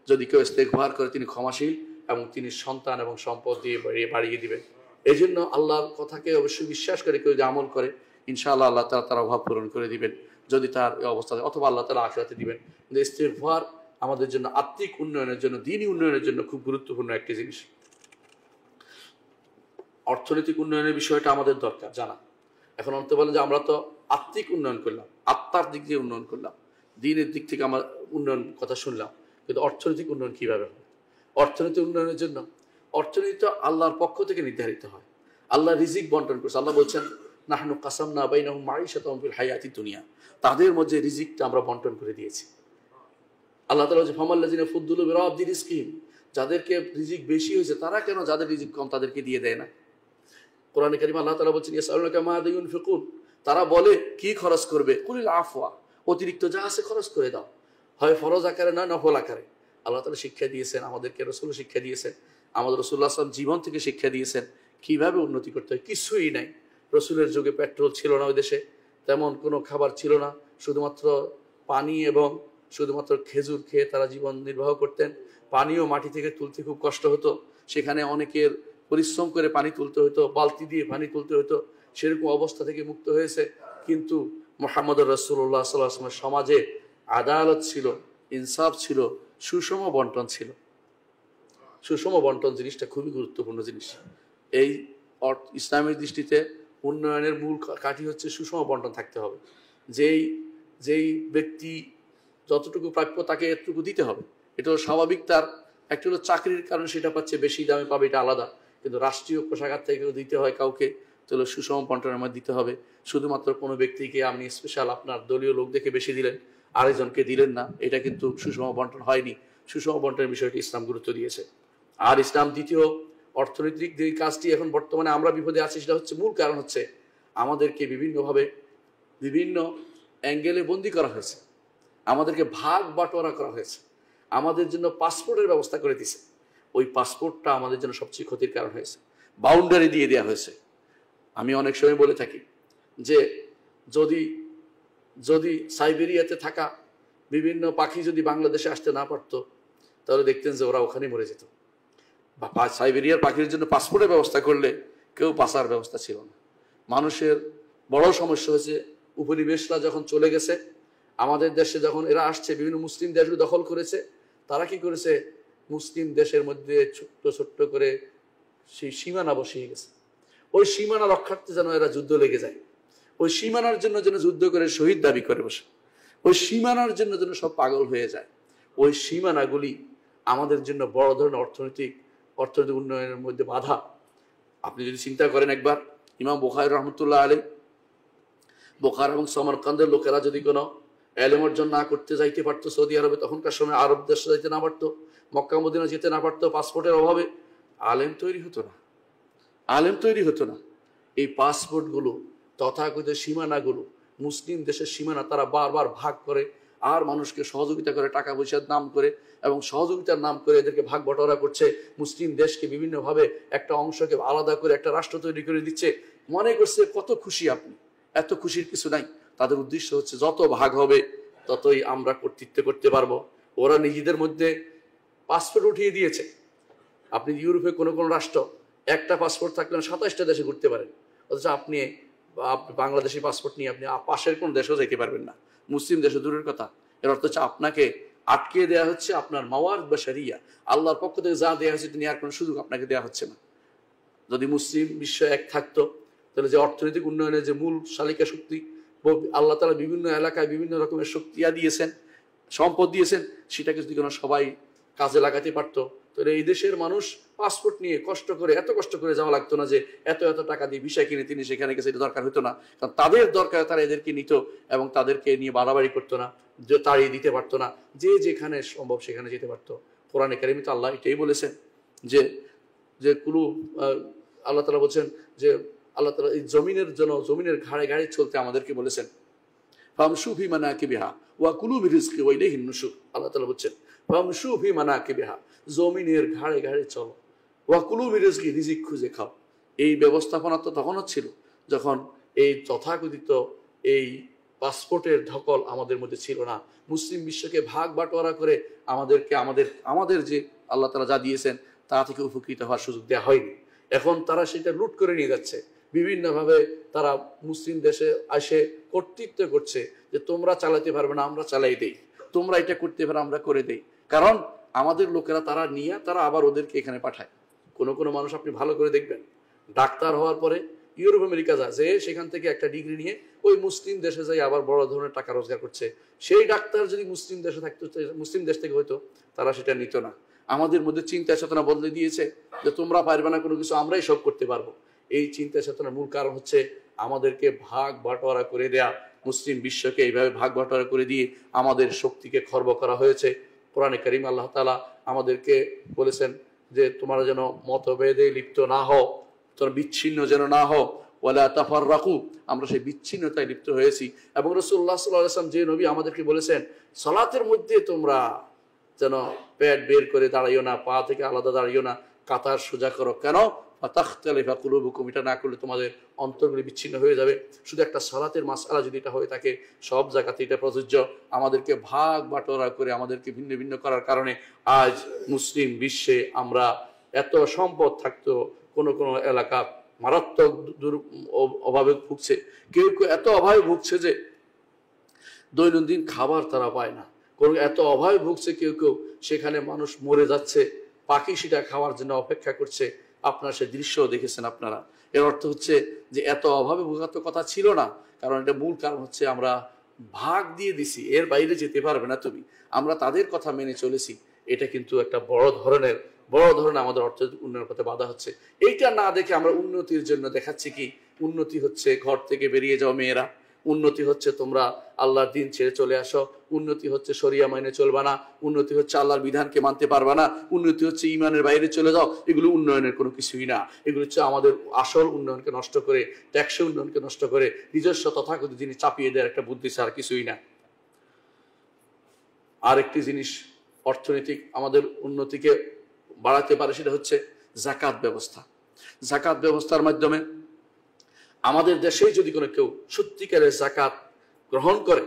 যদি কেউ ইস্তেগফার করে তিনি ক্ষমাশীল এবং তিনি সন্তান এবং সম্পদ দিয়ে বাড়িয়ে দিবেন। এই জন্য আল্লাহর কথাকে অবশ্যই বিশ্বাস করে কেউ যে আমল করে, ইনশাআল্লাহ আল্লাহ তাআলা তার অভাব পূরণ করে দিবেন, যদি তার এই অবস্থা, অথবা আল্লাহ তাআলা আখিরাতে দিবেন। কিন্তু ইস্তেগফার আমাদের জন্য আত্মিক উন্নয়নের জন্য, দ্বীনি উন্নয়নের জন্য খুব গুরুত্বপূর্ণ একটি জিনিস। অর্থনৈতিক উন্নয়নের বিষয়টা আমাদের দরকার জানা। এখন অন্ত বলেন যে আমরা তো আত্মিক উন্নয়ন করলাম, আত্মার দিক দিয়ে উন্নয়ন করলাম, দ্বীনের দিক থেকে আমার উন্নয়ন কথা শুনলাম, কিন্তু অর্থনৈতিক উন্নয়ন কিভাবে হবে? অর্থনৈতিক উন্নয়নের জন্য অর্থনীতি তো আল্লাহর পক্ষ থেকে নির্ধারিত হয়। আল্লাহ রিজিক বন্টন করছে। আল্লাহ বলছেন, নাহনু কাসামনা বাইনাহুম মাঈশাতাহুম ফিল হায়াতিদ দুনিয়া, তাদের মধ্যে রিজিকটা আমরা বন্টন করে দিয়েছি। আল্লাহ তাআলা বলছেন, ফামাল্লাযিনা ফুদ্দিলু বিরাদ্দি রিজকিহিম, যাদেরকে রিজিক বেশি হয়েছে তারা কেন যাদের রিজিক কম তাদেরকে দিয়ে দেয় না? কোরআনে কারীমে আল্লাহ তাআলা বলছেন, ইয়াসআলুনাকা মাযা ইউনফিকুন, তারা বলে কি খরচ করবে, কুলিল আফওয়া, অতিরিক্ত যা আছে খরচ করে দাও, হয় ফরজ আকারে না নফল আকারে। আল্লাহ তাআলা শিক্ষা দিয়েছেন, আমাদেরকে রাসূল শিক্ষা দিয়েছেন, আমাদের রাসূলুল্লাহ সাল্লাল্লাহু আলাইহি ওয়াসাল্লাম জীবন থেকে শিক্ষা দিয়েছেন কিভাবে উন্নতি করতে হয়। কিছুই নাই, রাসূলের যুগে পেট্রোল ছিল না, ওই দেশে তেমন কোনো খাবার ছিল না, শুধুমাত্র পানি এবং শুধুমাত্র খেজুর খেয়ে তারা জীবন নির্বাহ করতেন। পানিও মাটি থেকে তুলতে খুব কষ্ট হতো, সেখানে অনেকের পরিশ্রম করে পানি তুলতে হতো, বালতি দিয়ে পানি তুলতে হতো, সেরকম অবস্থা থেকে মুক্ত হয়েছে। কিন্তু মুহাম্মদ রাসূলুল্লাহ সাল্লাল্লাহু আলাইহি ওয়াসাল্লাম সমাজে আদালত ছিল, ইনসাফ ছিল, সুষম বন্টন ছিল। সুষম বন্টন জিনিসটা খুবই গুরুত্বপূর্ণ জিনিস। এই ইসলামের দৃষ্টিতে উন্নয়নের মূল কাঠি হচ্ছে সুষম বন্টন থাকতে হবে। যেই ব্যক্তি যতটুকু প্রাপ্য তাকে এতটুকু দিতে হবে, এটা হলো স্বাভাবিক। তার একটা হলো চাকরির কারণে সেটা পাচ্ছে, বেশি দামে পাবে, এটা আলাদা। কিন্তু রাষ্ট্রীয় কোষাগার থেকে দিতে হয় কাউকে, তাহলে সুষম বন্টনের মধ্যে দিতে হবে। শুধুমাত্র কোনো ব্যক্তিকে আপনি স্পেশাল আপনার দলীয় লোক দেখে বেশি দিলেন, আরেকজনকে দিলেন না, এটা কিন্তু সুষম বন্টন হয়নি। সুষম বন্টনের বিষয়টি ইসলাম গুরুত্ব দিয়েছে। আর ইসলাম দ্বিতীয় অর্থনৈতিক যে কাজটি এখন বর্তমানে আমরা বিপদে আছি, সেটা হচ্ছে মূল কারণ হচ্ছে আমাদেরকে বিভিন্নভাবে বিভিন্ন অ্যাঙ্গেলে বন্দি করা হয়েছে, আমাদেরকে ভাগ বাটোয়ারা করা হয়েছে, আমাদের জন্য পাসপোর্টের ব্যবস্থা করে দিয়েছে। ওই পাসপোর্টটা আমাদের জন্য সবচেয়ে ক্ষতির কারণ হয়েছে। বাউন্ডারি দিয়ে দেওয়া হয়েছে। আমি অনেক সময় বলে থাকি যে যদি যদি সাইবেরিয়াতে থাকা বিভিন্ন পাখি যদি বাংলাদেশে আসতে না পারতো, তাহলে দেখতেন যে ওরা ওখানে মরে যেত। সাইবেরিয়ার পাখির জন্য পাসপোর্টের ব্যবস্থা করলে কেউ পাসার ব্যবস্থা ছিল না। মানুষের বড় সমস্যা হয়েছে, উপনিবেশরা যখন চলে গেছে আমাদের দেশে, যখন এরা আসছে বিভিন্ন মুসলিম দেশগুলো দখল করেছে, তারা কি করেছে, মুসলিম দেশের মধ্যে ছোট্ট ছোট্ট করে সেই সীমানা বসিয়ে গেছে। ওই সীমানা রক্ষার্থে যেন এরা যুদ্ধ লেগে যায়, ওই সীমানার জন্য যেন যুদ্ধ করে শহীদ দাবি করে বসে, ওই সীমানার জন্য যেন সব পাগল হয়ে যায়। ওই সীমানাগুলি আমাদের জন্য বড় ধরনের অর্থনৈতিক উন্নয়নের মধ্যে বাধা। আপনি যদি চিন্তা করেন একবার, ইমাম বুখারী রহমতুল্লাহ আলাইহি, বুখারা এবং সমরকান্দের লোকেরা যদি কোনো এলেম অর্জন না করতে যাইতে পারতো সৌদি আরবে, তখনকার সময় আরব দেশে যাইতে না পারতো, মক্কা মদিনা যেতে না পারতো, পাসপোর্টের অভাবে আলেম তৈরি হতো না। এই পাসপোর্টগুলো, তথাকথিত সীমানাগুলো, মুসলিম দেশের সীমানা তারা বারবার ভাগ করে আর মানুষকে সহযোগিতা করে, টাকা পয়সার নাম করে এবং সহযোগিতার নাম করে এদেরকে ভাগ বটোয়ারা করছে। মুসলিম দেশকে বিভিন্নভাবে একটা অংশকে আলাদা করে একটা রাষ্ট্র তৈরি করে দিচ্ছে। মনে করছে কত খুশি আপনি, এত খুশির কিছু নাই। তাদের উদ্দেশ্য হচ্ছে যত ভাগ হবে ততই আমরা কর্তৃত্ব করতে পারবো। ওরা নিজেদের মধ্যে পাসপোর্ট উঠিয়ে দিয়েছে। আপনি ইউরোপে কোনো রাষ্ট্র একটা পাসপোর্ট থাকলে 27টা দেশে ঘুরতে পারেন, অথচ আপনি বাংলাদেশি পাসপোর্ট নিয়ে আপনি পাশের কোন দেশেও যেতে পারবেন না, মুসলিম দেশে দূরের কথা। এর অর্থ হচ্ছে আপনাকে আটকে দেওয়া হচ্ছে আপনার মাওয়ারিদ বা শরিয়া, আল্লাহর পক্ষ থেকে যা দেওয়া হচ্ছে তিনি আর কোনো সুযোগ আপনাকে দেওয়া হচ্ছে না। যদি মুসলিম বিশ্ব এক থাকতো, তাহলে যে অর্থনৈতিক উন্নয়নের যে মূল শালিকা শক্তি, আল্লাহ তাআলা বিভিন্ন এলাকায় বিভিন্ন রকমের শক্তি দিয়েছেন, সম্পদ দিয়েছেন, সেটাকে যদি কোনো সবাই কাজে লাগাতে পারতো, তাহলে এই দেশের মানুষ পাসপোর্ট নিয়ে এত কষ্ট করে যাওয়া লাগতো না, যে এত টাকা দিয়ে ভিসা কিনে তিনি সেখানে গেছে, এটা দরকার হতো না। কারণ তাদের দরকার, তারা এদেরকে নিত এবং তাদেরকে নিয়ে বাড়াবাড়ি করতো না, তাড়িয়ে দিতে পারতো না, যে যেখানে সম্ভব সেখানে যেতে পারতো। কোরআনে কারিমে তো আল্লাহ এটাই বলেছেন যে কুলু, আল্লাহ তাআলা বলছেন যে আল্লাহ তাআলা এই জমিনের ঘাড়ে ঘাড়ে চলতে আমাদেরকে বলেছেন, ফামশু ফি মানাকিবিহা ওয়া কুলু মির রিজকি ওয়া ইলাইহিন নুশুর। আল্লাহ তাআলা বলছেন ফামশু ফি মানাকিবিহা, জমিনের ঘাড়ে ঘাড়ে চলো, ওয়া কুলু মির রিজকি, রিজিক খুঁজে খাও। এই ব্যবস্থাপনা তো তখন ছিল যখন এই তথাকথিত এই পাসপোর্টের ধকল আমাদের মধ্যে ছিল না। মুসলিম বিশ্বকে ভাগ বাটোয়ারা করে আমাদের যে আল্লাহ তাআলা যা দিয়েছেন তা থেকে উপকৃত হওয়ার সুযোগ দেওয়া হয়নি। এখন তারা সেটা লুট করে নিয়ে যাচ্ছে, বিভিন্নভাবে তারা মুসলিম দেশে এসে কর্তৃত্ব করছে, যে তোমরা চালাতে পারবে না, আমরা চালাই দেই, তোমরা এটা করতে পারো, আমরা করে দেই। কারণ আমাদের লোকেরা তারা আবার ওদেরকে এখানে পাঠায়। কোনো মানুষ আপনি ভালো করে দেখবেন, ডাক্তার হওয়ার পরে ইউরোপ আমেরিকা যে সেখান থেকে একটা ডিগ্রি নিয়ে ওই মুসলিম দেশে যাই আবার বড় ধরনের টাকা রোজগার করছে। সেই ডাক্তার যদি মুসলিম দেশে থাকতো, মুসলিম দেশ থেকে হয়তো, তারা সেটা নিত না। আমাদের মধ্যে চিন্তা চেতনা বদলে দিয়েছে যে তোমরা পারবে না কোনো কিছু, আমরাই সব করতে পারবো। এই চিন্তা চেতনার মূল কারণ হচ্ছে আমাদেরকে ভাগ বাটোয়ারা করে দেয়া, মুসলিম বিশ্বকে এইভাবে ভাগ বাটোয়ারা করে দিয়ে আমাদের শক্তিকে খর্ব করা হয়েছে। কোরআনে কারিম আল্লাহ তাআলা আমাদেরকে বলেছেন যে তোমরা যেন মতভেদে লিপ্ত না হও, তোমরা বিচ্ছিন্ন যেন না হও, ওয়ালা তাফাররাকু, আমরা সেই বিচ্ছিন্নতায় লিপ্ত হয়েছি। এবং রাসূলুল্লাহ সাল্লাল্লাহু আলাইহি ওয়াসাল্লাম যে নবী আমাদেরকে বলেছেন সালাতের মধ্যে তোমরা যেন পেট বের করে দাঁড়াইও না, পা থেকে আলাদা দাঁড়াইও না, কাতার সোজা করো। কেন? ফাতাখতালিফা কুলুবুকুম, এটা না করলে তোমাদের অন্তরগুলি বিচ্ছিন্ন হয়ে যাবে। শুধু একটা সালাতের মাসআলা যদি এটা হয়ে থাকে, সব জায়গাতে এটা প্রযোজ্য। আমাদেরকে ভাগ বাটোয়ারা করে আমাদেরকে ভিন্ন ভিন্ন করার কারণে আজ মুসলিম বিশ্বে আমরা এত সম্পদ থাকতো, কোন কোন এলাকা মারাত্মক অভাবে ভুগছে, কেউ কেউ এত অভাবে ভুগছে যে দৈনন্দিন খাবার তারা পায় না, কোন এত অভাবে ভুগছে কেউ কেউ, সেখানে মানুষ মরে যাচ্ছে, পাখি সেটা খাওয়ার জন্য অপেক্ষা করছে। আপনারা সে দৃশ্য দেখেছেন আপনারা। এর অর্থ হচ্ছে যে এত অভাবে ভোগার তো কথা ছিল না, কারণ এটা মূল কারণ হচ্ছে আমরা ভাগ দিয়ে দিছি, এর বাইরে যেতে পারবে না তুমি, আমরা তাদের কথা মেনে চলেছি। এটা কিন্তু একটা বড় ধরনের আমাদের অর্থনৈতিক উন্নয়নের পথে বাধা হচ্ছে। এইটা না দেখে আমরা উন্নতির জন্য দেখাচ্ছি কি, উন্নতি হচ্ছে ঘর থেকে বেরিয়ে যাও মেয়েরা, উন্নতি হচ্ছে তোমরা আল্লাহর দিন ছেড়ে চলে আসো, উন্নতি হচ্ছে শরিয়া মাইনে চলবা না, উন্নতি হচ্ছে আল্লাহর বিধানকে মানতে পারবা না, উন্নতি হচ্ছে ইমানের বাইরে চলে যাও। এগুলো উন্নয়নের কোনো কিছুই না। এগুলো হচ্ছে আমাদের আসল উন্নয়নকে নষ্ট করে, ট্যাক্সের উন্নয়নকে নষ্ট করে নিজস্ব তথাকথিত জিনিস চাপিয়ে দেওয়ার একটা বুদ্ধি ছাড়া কিছুই না। আরেকটি জিনিস অর্থনৈতিক আমাদের উন্নতিকে বাড়াতে পারে, সেটা হচ্ছে যাকাত ব্যবস্থা। যাকাত ব্যবস্থার মাধ্যমে আমাদের দেশে যদি কোনো কেউ সত্যিকারের যাকাত গ্রহণ করে,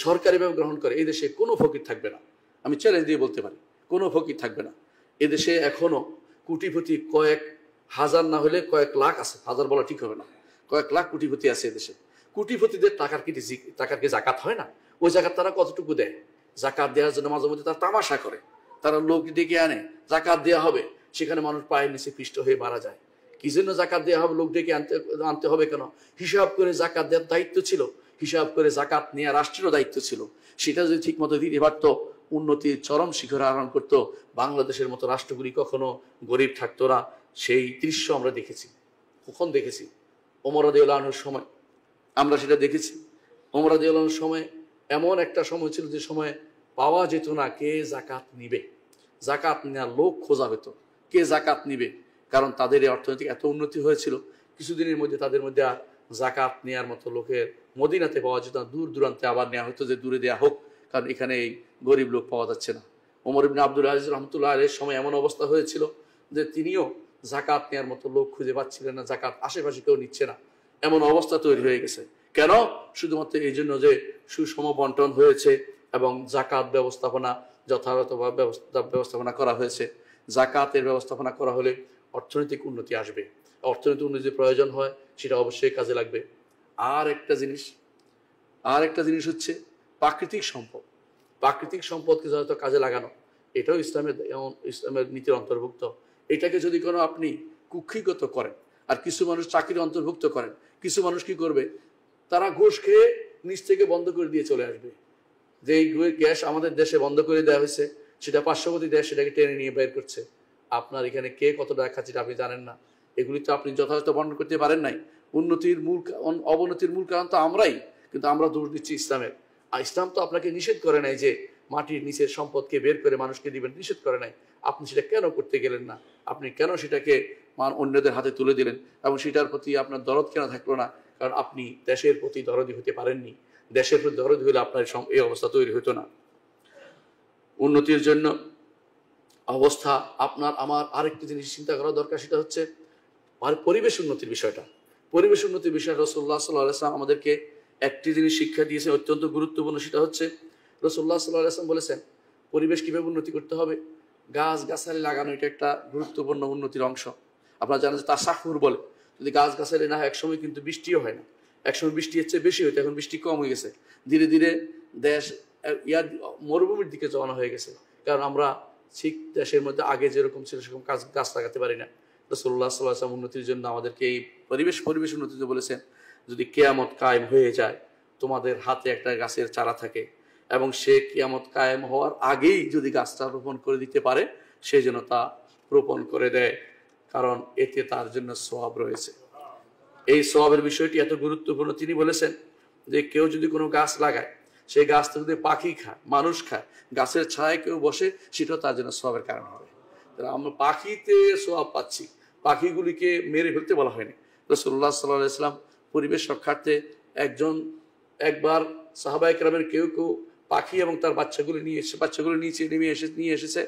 সরকারিভাবে গ্রহণ করে, এই দেশে কোনো ফকির থাকবে না। আমি চ্যালেঞ্জ দিয়ে বলতে পারি, কোনো ফকির থাকবে না। এদেশে এখনো কোটিপতি কয়েক হাজার না হলে কয়েক লাখ আছে, হাজার বলা ঠিক হবে না, কয়েক লাখ কোটিপতি আছে এদেশে। কোটিপতিদের টাকার কি যাকাত হয় না? ওই জাকাত তারা কতটুকু দেয়? যাকাত দেওয়ার জন্য মাঝে মধ্যে তারা তামাশা করে, তারা লোক ডেকে আনে, যাকাত দেওয়া হবে, সেখানে মানুষ পায়ের নিচে পিষ্ট হয়ে মারা যায়। কি জন্য যাকাত দেওয়া হবে? লোক ডেকে আনতে হবে কেন? হিসাব করে যাকাত দেওয়ার দায়িত্ব ছিল, হিসাব করে যাকাত নেওয়া রাষ্ট্রেরও দায়িত্ব ছিল। সেটা যদি ঠিক মতো দিতে পারত, উন্নতির চরম শিখরে আরোহণ করত, বাংলাদেশের মতো রাষ্ট্রগুলি কখনো গরিব থাকতো না। সেই দৃশ্য আমরা দেখেছি। কখন দেখেছি? ওমর রাদিয়াল্লাহু আনহুর সময় আমরা সেটা দেখেছি। ওমর রাদিয়াল্লাহু আনহুর সময় এমন একটা সময় ছিল যে সময় পাওয়া যেত না কে যাকাত নিবে, যাকাত নেওয়ার লোক খোঁজা পেত, কে যাকাত নিবে। কারণ তাদের এই অর্থনৈতিক এত উন্নতি হয়েছিল, কিছুদিনের মধ্যে তাদের মধ্যে আর যাকাত নেওয়ার মতো লোকের মদিনাতে পাওয়া যেত না, দূর দূরান্তে আবার নেওয়া হতো যে দূরে দেওয়া হোক, কারণ এখানে এই গরিব লোক পাওয়া যাচ্ছে না। ওমর ইবনে আব্দুল আজিজ রহমতুল্লাহ আলাইহির সময় এমন অবস্থা হয়েছিল যে তিনিও যাকাত নেওয়ার মতো লোক খুঁজে পাচ্ছিলেন না, যাকাত আশেপাশে কেউ নিচ্ছে না, এমন অবস্থা তৈরি হয়ে গেছে। কেন? শুধুমাত্র এই জন্য যে সুষম বন্টন হয়েছে এবং যাকাত ব্যবস্থাপনা যথাযথভাবে ব্যবস্থাপনা করা হয়েছে। যাকাতের ব্যবস্থাপনা করা হলে অর্থনৈতিক উন্নতি আসবে, অর্থনৈতিক উন্নতির প্রয়োজন হয়, সেটা অবশ্যই কাজে লাগবে। আর একটা জিনিস হচ্ছে প্রাকৃতিক সম্পদ। প্রাকৃতিক সম্পদকে যত কাজে লাগানো, এটাও ইসলামের নীতির অন্তর্ভুক্ত। এটাকে যদি কোনো আপনি কুক্ষিগত করেন, আর কিছু মানুষ চাকরির অন্তর্ভুক্ত করেন, কিছু মানুষ কি করবে, তারা ঘুষ খেয়ে নিচ থেকে বন্ধ করে দিয়ে চলে আসবে। যে গ্যাস আমাদের দেশে বন্ধ করে দেওয়া হয়েছে, সেটা পার্শ্ববর্তী দেশ সেটাকে টেনে নিয়ে বের করছে। আপনার এখানে কে কত টাকা খাচ্ছে আপনি জানেন না। এগুলি তো আপনি যথাযথ বর্ণনা করতে পারেন নাই। অবনতির মূল কারণ তো আমরাই, কিন্তু আমরা দোষ দিচ্ছি ইসলামের। আর ইসলাম তো আপনাকে নিষেধ করে নাই যে মাটির নিচের সম্পদকে বের করে মানুষকে দিবেন, নিষেধ করে নাই। আপনি সেটা কেন করতে গেলেন না? আপনি কেন সেটাকে অন্যদের হাতে তুলে দিলেন? এবং সেটার প্রতি আপনার দরদ কেন থাকলো না? কারণ আপনি দেশের প্রতি দরদি হতে পারেননি। দেশের প্রতি দরদি হলে আপনার এই অবস্থা তৈরি হতো না। উন্নতির জন্য অবস্থা আপনার আমার আরেকটি জিনিস চিন্তা করা দরকার, সেটা হচ্ছে পরিবেশ উন্নতির বিষয়টা। পরিবেশ উন্নতির বিষয়টা রাসূলুল্লাহ সাল্লাল্লাহু আলাইহি ওয়াসাল্লাম আমাদেরকে একটি জিনিস শিক্ষা দিয়েছে, অত্যন্ত গুরুত্বপূর্ণ। সেটা হচ্ছে রাসূলুল্লাহ সাল্লাল্লাহু আলাইহি ওয়াসাল্লাম বলেছেন পরিবেশ কিভাবে উন্নতি করতে হবে। গাছ গাছালি লাগানো এটা একটা গুরুত্বপূর্ণ উন্নতির অংশ। আপনারা জানেন যে তাসাহুর বলে, যদি গাছ গাছালি না হয়, একসময় কিন্তু বৃষ্টিও হয় না, একসময় বৃষ্টি হচ্ছে বেশি হইতো, এখন বৃষ্টি কম হয়ে গেছে। ধীরে ধীরে দেশ মরুভূমির দিকে যাওয়ানো হয়ে গেছে, কারণ আমরা ঠিক দেশের মধ্যে আগে যেরকম ছিল সেরকম গাছ লাগাতে পারি না। রাসূলুল্লাহ সাল্লাল্লাহু আলাইহি ওয়াসাল্লাম উন্নতির জন্য আমাদেরকে এই পরিবেশ উন্নতিতে বলেছেন, যদি কিয়ামত কায়েম হয়ে যায়, তোমাদের হাতে একটা গাছের চারা থাকে এবং সে কিয়ামত কায়েম হওয়ার আগেই যদি গাছটা রোপণ করে দিতে পারে, সে যেন তা রোপণ করে দেয়, কারণ এতে তার জন্য সওয়াব রয়েছে। এই সওয়াবের বিষয়টি এত গুরুত্বপূর্ণ। তিনি বলেছেন যে কেউ যদি কোনো গাছ লাগায়, সেই গাছটা যদি পাখি খায়, মানুষ খায়, গাছের ছায়ায় কেউ বসে, সেটাও তার জন্য সওয়াবের কারণ হবে। আমরা পাখিতে সওয়াব পাচ্ছি, পাখিগুলিকে মেরে ফেলতে বলা হয়নি। রাসূলুল্লাহ সাল্লাল্লাহু আলাইহি ওয়াসাল্লাম পরিবেশ রক্ষার্থে একবার সাহাবায়ে কেরামের কেউ পাখি এবং তার বাচ্চাগুলো নিয়ে এসেছে।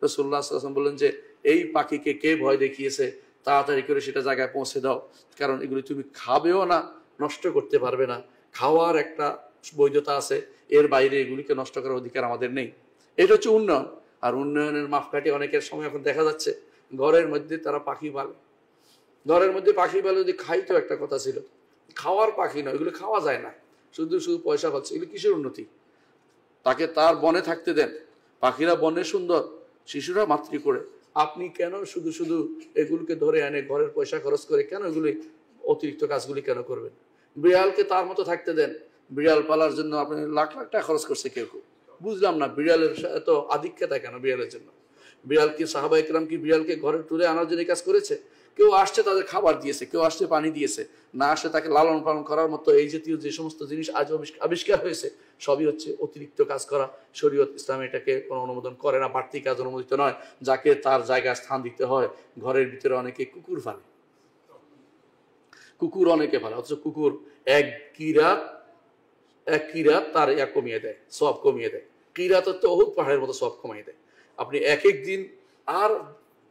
রাসূলুল্লাহ সাল্লাল্লাহু আলাইহি ওয়াসাল্লাম বললেন যে এই পাখিকে কে ভয় দেখিয়েছে, তাড়াতাড়ি করে সেটা জায়গায় পৌঁছে দাও, কারণ এগুলি তুমি খাবেও না, নষ্ট করতে পারবে না। খাওয়ার একটা বৈধতা আছে, এর বাইরে এগুলিকে নষ্ট করার অধিকার আমাদের নেই। এটা হচ্ছে উন্নয়ন। আর উন্নয়নের মাপকাঠি অনেকের সময় এখন দেখা যাচ্ছে ঘরের মধ্যে তারা পাখি পালে। ঘরের মধ্যে পাখি পালে যদি খাইতো একটা কথা ছিল, খাওয়ার পাখি নয়, এগুলো খাওয়া যায় না, শুধু শুধু পয়সা পাচ্ছে। এগুলো কিসের উন্নতি? তাকে তার বনে থাকতে দেন, পাখিরা বনে সুন্দর, শিশুরা মাতৃ করে। আপনি কেন শুধু শুধু এগুলোকে ধরে এনে ঘরের পয়সা খরচ করে কেন এগুলি অতিরিক্ত কাজগুলি কেন করবেন? বিড়ালকে তার মতো থাকতে দেন। বিড়াল পালার জন্য আপনি লাখ লাখ টাকা খরচ করছে কেউ কেউ। বুঝলাম না বিড়ালের এত আধিক্যতা কেন বিড়ালের জন্য? বিড়াল কি সাহাবা ইকরাম কি বিড়ালকে ঘরে তুলে আনার জন্য কাজ করেছে? কেউ আসছে তাদের খাবার দিয়েছে, কেউ আসছে পানি দিয়েছে, না আসে তাকে লালন পালন করার মতো এই জাতীয় যে সমস্ত জিনিস আজ আবিষ্কার হয়েছে সবই হচ্ছে অতিরিক্ত কাজ করা। শরীয়ত ইসলাম এটাকে কোনো অনুমোদন করে না, বাড়তি কাজ অনুমোদিত নয়। যাকে তার জায়গায় স্থান দিতে হয়। ঘরের ভিতরে অনেকে কুকুর ফালে, কুকুর অনেকে ফালে, অথচ কুকুর এক কিরাত তার কমিয়ে দেয়, সব কমিয়ে দেয়। কিরাত তো অহুদ পাহাড়ের মতো সব কমিয়ে দেয়। আপনি এক এক দিন আর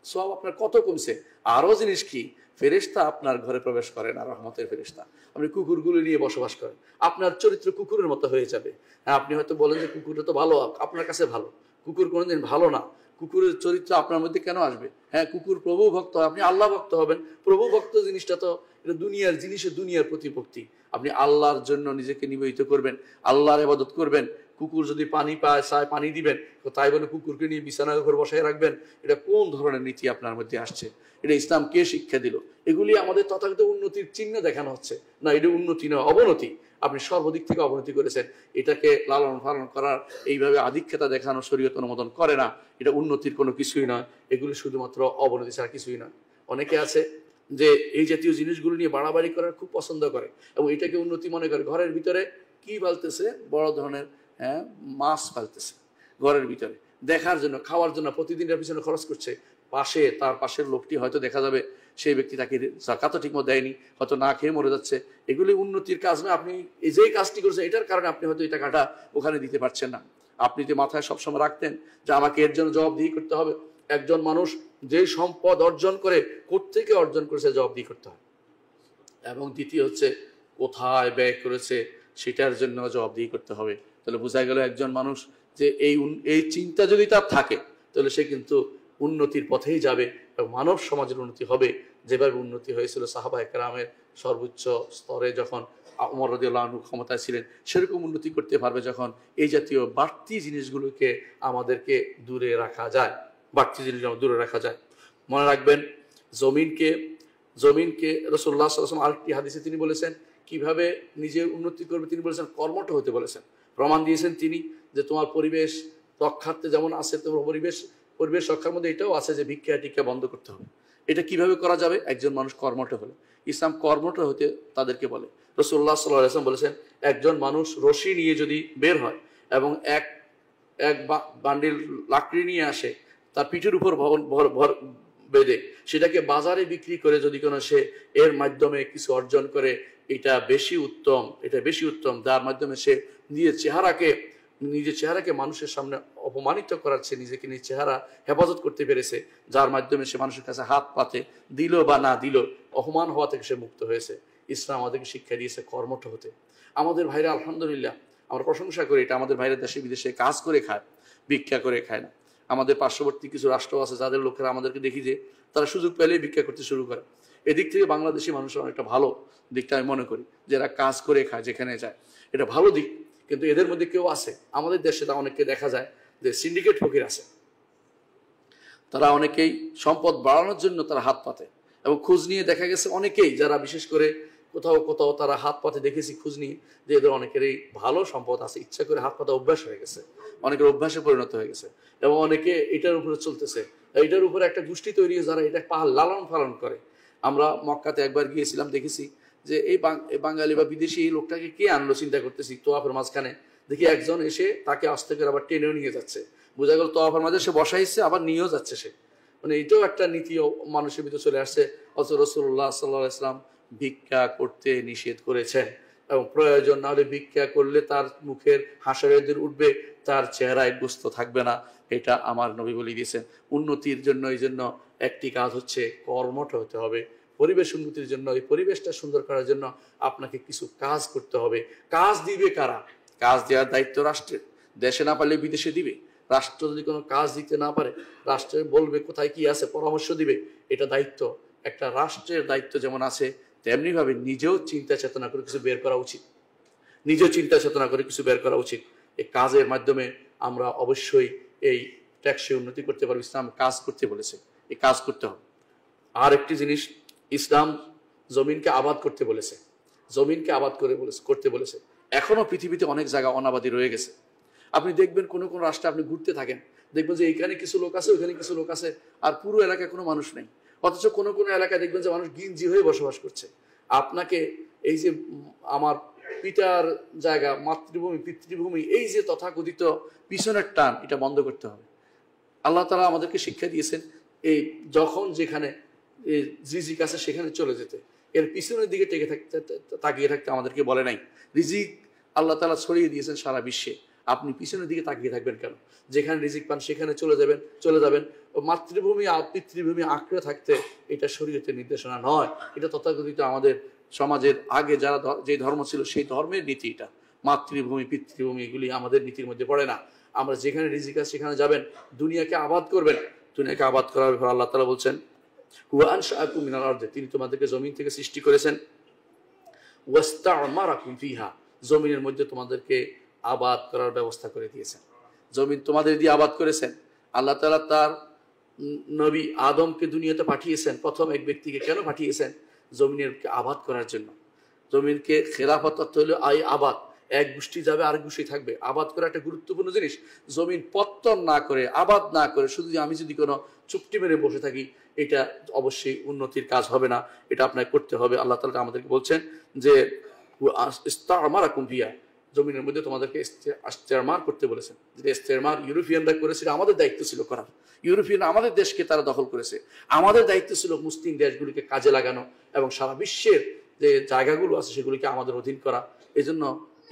সব আপনার কত কমছে। আরো জিনিস কি, ফেরেশতা আপনার ঘরে প্রবেশ করে না, রহমতের ফেরেশতা। আপনি কুকুরগুলো নিয়ে বসবাস করেন, আপনার চরিত্র কুকুরের মতো হয়ে যাবে। হ্যাঁ, আপনি হয়তো বলেন যে কুকুরটা তো ভালো, আপনার কাছে ভালো, কুকুর কোনোদিন ভালো না। কুকুরের চরিত্র আপনার মধ্যে কেন আসবে? হ্যাঁ, কুকুর প্রভু ভক্ত, আপনি আল্লাহ ভক্ত হবেন। প্রভু ভক্ত জিনিসটা তো এটা দুনিয়ার জিনিসের দুনিয়ার প্রতিপত্তি। আপনি আল্লাহর জন্য নিজেকে নিবেদিত করবেন, আল্লাহর ইবাদত করবেন। কুকুর যদি পানি পায় চায় পানি দিবেন, তো তাই বলে কুকুরকে নিয়ে বিছানার উপর বসায় রাখবেন? এটা কোন ধরনের নীতি আপনার মধ্যে আসছে? এটা ইসলাম কে শিক্ষা দিল? এগুলি আমাদের তথাকথিত উন্নতির চিহ্ন দেখানো হচ্ছে না, এটা উন্নতি নয়, অবনতি। আপনি সর্বদিক থেকে অবনতি করেছেন। এটাকে লালন পালন করার এইভাবে আধিক্যতা দেখানো শরীয়ত অনুমোদন করে না। এটা উন্নতির কোনো কিছুই নয়, এগুলি শুধুমাত্র অবনতি ছাড়া কিছুই নয়। অনেকে আছে যে এই জাতীয় জিনিসগুলো নিয়ে বাড়াবাড়ি করার খুব পছন্দ করে এবং এটাকে উন্নতি মনে করে। ঘরের ভিতরে কি পালতেছে? বড় ধরনের মাছ পালতেছে ঘরের ভিতরে, দেখার জন্য, খাওয়ার জন্য প্রতিদিনের পিছনে খরচ করছে। তার পাশের লোকটি হয়তো দেখা যাবে সেই ব্যক্তি তাকে জাকাতও ঠিকমতো দেয়নি, হয়তো না খেয়ে মরে যাচ্ছে। এগুলি উন্নতির কাজ না। আপনি এই যে কাজটি করছেন এটার কারণে আপনি হয়তো এই টাকাটা ওখানে দিতে পারছেন না। আপনি যে মাথায় সবসময় রাখতেন যে আমাকে এর জন্য জবাবদিহি করতে হবে। একজন মানুষ যে সম্পদ অর্জন করে কোত্থেকে অর্জন করেছে জবাবদিহি করতে হয়, এবং দ্বিতীয় হচ্ছে কোথায় ব্যয় করেছে সেটার জন্য জবাবদিহি করতে হবে। তাহলে বোঝা গেল একজন মানুষ যে এই চিন্তা যদি তার থাকে তাহলে সে কিন্তু উন্নতির পথেই যাবে এবং মানব সমাজের উন্নতি হবে। যেভাবে উন্নতি হয়েছিল সাহাবায়ে কেরামের সর্বোচ্চ স্তরে যখন ওমর রাদিয়াল্লাহু আনহু ক্ষমতায় ছিলেন, সেরকম উন্নতি করতে পারবে যখন এই জাতীয় বাড়তি জিনিসগুলোকে আমাদেরকে দূরে রাখা যায়। বাড়তি জিনিস দূরে রাখা যায়। মনে রাখবেন, জমিনকে রাসূলুল্লাহ সাল্লাল্লাহু আলাইহি ওয়াসাল্লাম আরেকটি হাদিসে তিনি বলেছেন কিভাবে নিজে উন্নতি করবে। তিনি বলেছেন কর্মঠ হতে বলেছেন। প্রমাণ দিয়েছেন তিনি যে তোমার পরিবেশ রক্ষার্থে যেমন আছে, তোমার পরিবেশ রক্ষার মধ্যে এটাও আছে যে ভিক্ষা টিক্ষা বন্ধ করতে হবে। এটা কিভাবে করা যাবে? একজন মানুষ কর্মঠ হলে। ইসলাম কর্মঠ হতে তাদেরকে বলে। রাসূলুল্লাহ সাল্লাল্লাহু আলাইহি ওয়াসাল্লাম বলেছেন একজন মানুষ রশি নিয়ে যদি বের হয় এবং এক বান্ডিল লাকড়ি নিয়ে আসে, তার পিঠের উপর ভর বেঁধে সেটাকে বাজারে বিক্রি করে যদি কোনো সে এর মাধ্যমে কিছু অর্জন করে, এটা বেশি উত্তম, যার মাধ্যমে সে নিজের চেহারাকে মানুষের সামনে অপমানিত করাচ্ছে, নিজেকে নিজের চেহারা হেফাজত করতে পেরেছে, যার মাধ্যমে সে মানুষের কাছে হাত পাতে, দিল বা না দিল, অপমান হওয়া থেকে সে মুক্ত হয়েছে। ইসলাম আমাদেরকে শিক্ষা দিয়েছে কর্মঠ হতে। আমাদের ভাইরা আলহামদুলিল্লাহ, আমরা প্রশংসা করি, এটা আমাদের ভাইরা দেশে বিদেশে কাজ করে খায়, ভিক্ষা করে খায় না। আমাদের পার্শ্ববর্তী কিছু রাষ্ট্র আছে যাদের লোকেরা আমাদেরকে দেখি যে তারা সুযোগ পেলেই ভিক্ষা করতে শুরু করে। এদিক থেকে বাংলাদেশি মানুষের অনেকটা ভালো দিকটা আমি মনে করি, যারা কাজ করে খায় যেখানে যায়, এটা ভালো দিক। কিন্তু এদের মধ্যে কেউ আছে আমাদের দেশে, তা অনেককে দেখা যায় যে সিন্ডিকেট ফকির আছে, তারা অনেকেই সম্পদ বাড়ানোর জন্য তারা হাত পাতে। এবং খোঁজ নিয়ে দেখা গেছে অনেকেই যারা বিশেষ করে কোথাও তারা হাত পাতে দেখেছি খোঁজ নিয়ে যে এদের অনেকেরই ভালো সম্পদ আছে, ইচ্ছা করে হাত পাতা অভ্যাস হয়ে গেছে, অনেকের অভ্যাসে পরিণত হয়ে গেছে এবং অনেকে এটার উপরে চলতেছে। এটার উপরে একটা গোষ্ঠী তৈরি হয়ে যারা এটা লালন পালন করে। আমরা মক্কাতে একবার গিয়েছিলাম, দেখেছি যে এই বাঙালি বা বিদেশি এই লোকটাকে কে আনলো চিন্তা করতেছি, তোয়াফের মাঝখানে দেখি একজন এসে তাকে আস্তে করে আবার টেনেও নিয়ে যাচ্ছে। বোঝা গেল তোয়াফের মাঝে সে বসাইছে আবার নিয়েও যাচ্ছে সে। মানে এটাও একটা নীতি মানুষের ভিতরে চলে আসছে। অথচ রাসূলুল্লাহ সাল্লাল্লাহু আলাইহি ওয়াসাল্লাম ভিক্ষা করতে নিষেধ করেছেন। এবং প্রয়োজন না হলে ভিক্ষা করলে তার মুখের হাসির উঠবে, তার চেহারায় গোস্ত থাকবে না। এটা আমার নবী বলে দিয়েছেন। উন্নতির জন্য এই জন্য একটি কাজ হচ্ছে কর্মঠ হতে হবে। পরিবেশ উন্নতির জন্য, এই পরিবেশটা সুন্দর করার জন্য আপনাকে কিছু কাজ করতে হবে। কাজ দিবে কারা? কাজ দেওয়ার দায়িত্ব রাষ্ট্রের। দেশে না পারলে বিদেশে দিবে। রাষ্ট্র যদি কোনো কাজ দিতে না পারে, রাষ্ট্রের বলবে কোথায় কি আছে, পরামর্শ দিবে। এটা দায়িত্ব। একটা রাষ্ট্রের দায়িত্ব যেমন আছে, তেমনি ভাবে নিজেও চিন্তা চেতনা করে কিছু বের করা উচিত। নিজেও চিন্তা চেতনা করে কিছু বের করা উচিত। এই কাজের মাধ্যমে আমরা অবশ্যই এই ট্যাক্সে উন্নতি করতে পারবো। ইসলাম কাজ করতে বলেছে, এই কাজ করতে হবে। আর একটি জিনিস, ইসলাম জমিনকে আবাদ করতে বলেছে। জমিনকে আবাদ করতে বলেছে। এখনো পৃথিবীতে অনেক জায়গা অনাবাদী রয়ে গেছে। আপনি দেখবেন কোন কোন রাষ্ট্রে আপনি ঘুরতে থাকেন, দেখবেন যে এখানে কিছু লোক আছে, ওইখানে কিছু লোক আছে, আর পুরো এলাকায় কোনো মানুষ নেই। অথচ কোনো কোনো এলাকায় দেখবেন যে মানুষ গিঞ্জি হয়ে বসবাস করছে। আপনাকে এই যে আমার পিতার জায়গা, মাতৃভূমি, পিতৃভূমি, এই যে তথাকথিত পিছনের টান, এটা বন্ধ করতে হবে। আল্লাহ তাআলা আমাদেরকে শিক্ষা দিয়েছেন এই যখন যেখানে রিজিক আছে সেখানে চলে যেতে, এর পিছনের দিকে তাকিয়ে থাকতে আমাদেরকে বলে নাই। রিজিক আল্লাহ তাআলা ছড়িয়ে দিয়েছেন সারা বিশ্বে, আপনি পিছনের দিকে তাকিয়ে থাকবেন কেন? যেখানে রিজিক পান সেখানে চলে যাবেন। মাতৃভূমি আর পিতৃভূমি আঁকড়ে থাকতে এটা শরীয়তের নির্দেশনা নয়। এটা তথাকথিত আমাদের সমাজের আগে যারা যে ধর্ম ছিল সেই ধর্মের নীতি। এটা মাতৃভূমি, পিতৃভূমি এগুলি আমাদের নীতির মধ্যে পড়ে না। আমরা যেখানে রিজিক আছে সেখানে যাবেন, দুনিয়াকে আবাদ করবেন। দুনিয়াকে আবাদ করার ব্যাপারে আল্লাহ তাআলা বলছেন, হুয়া আনশাআকুম মিনাল আরদি, তিনি তোমাদেরকে জমিন থেকে সৃষ্টি করেছেন। ওয়াস্তা'মারাকুম ফিহা, জমিনের মধ্যে তোমাদেরকে আবাদ করার ব্যবস্থা করে দিয়েছেন। জমিন তোমাদের দিয়ে আবাদ করেছেন। আল্লাহ তাআলা তার নবী আদমকে দুনিয়াতে পাঠিয়েছেন। প্রথম এক ব্যক্তিকে কেন পাঠিয়েছেন? জমিনের আবাদ করার জন্য। জমিনকে খেলাফত অর্থ হলো আবাদ, এক গোষ্ঠী যাবে আরেক গোষ্ঠী থাকবে। আবাদ করা একটা গুরুত্বপূর্ণ জিনিস। জমিন পত্তন না করে, আবাদ না করে শুধু আমি যদি কোনো চুপটি মেরে বসে থাকি, এটা অবশ্যই উন্নতির কাজ হবে না। এটা আপনাকে করতে হবে। আল্লাহ তাআলা আমাদেরকে বলছেন যে ইস্তা'মারাকুম ফিহা, জমিনের মধ্যে তোমাদেরকে ইস্তেমার করতে বলেছেন। যেটা ইস্তেমার ইউরোপিয়ানরা করেছিল, আমাদের দায়িত্ব ছিল করার। ইউরোপিয়ান আমাদের দেশকে তারা দখল করেছে, আমাদের দায়িত্ব ছিল মুসলিম দেশগুলিকে কাজে লাগানো এবং সারা বিশ্বের যে জায়গাগুলো আছে সেগুলিকে আমাদের অধীন করা। এই জন্য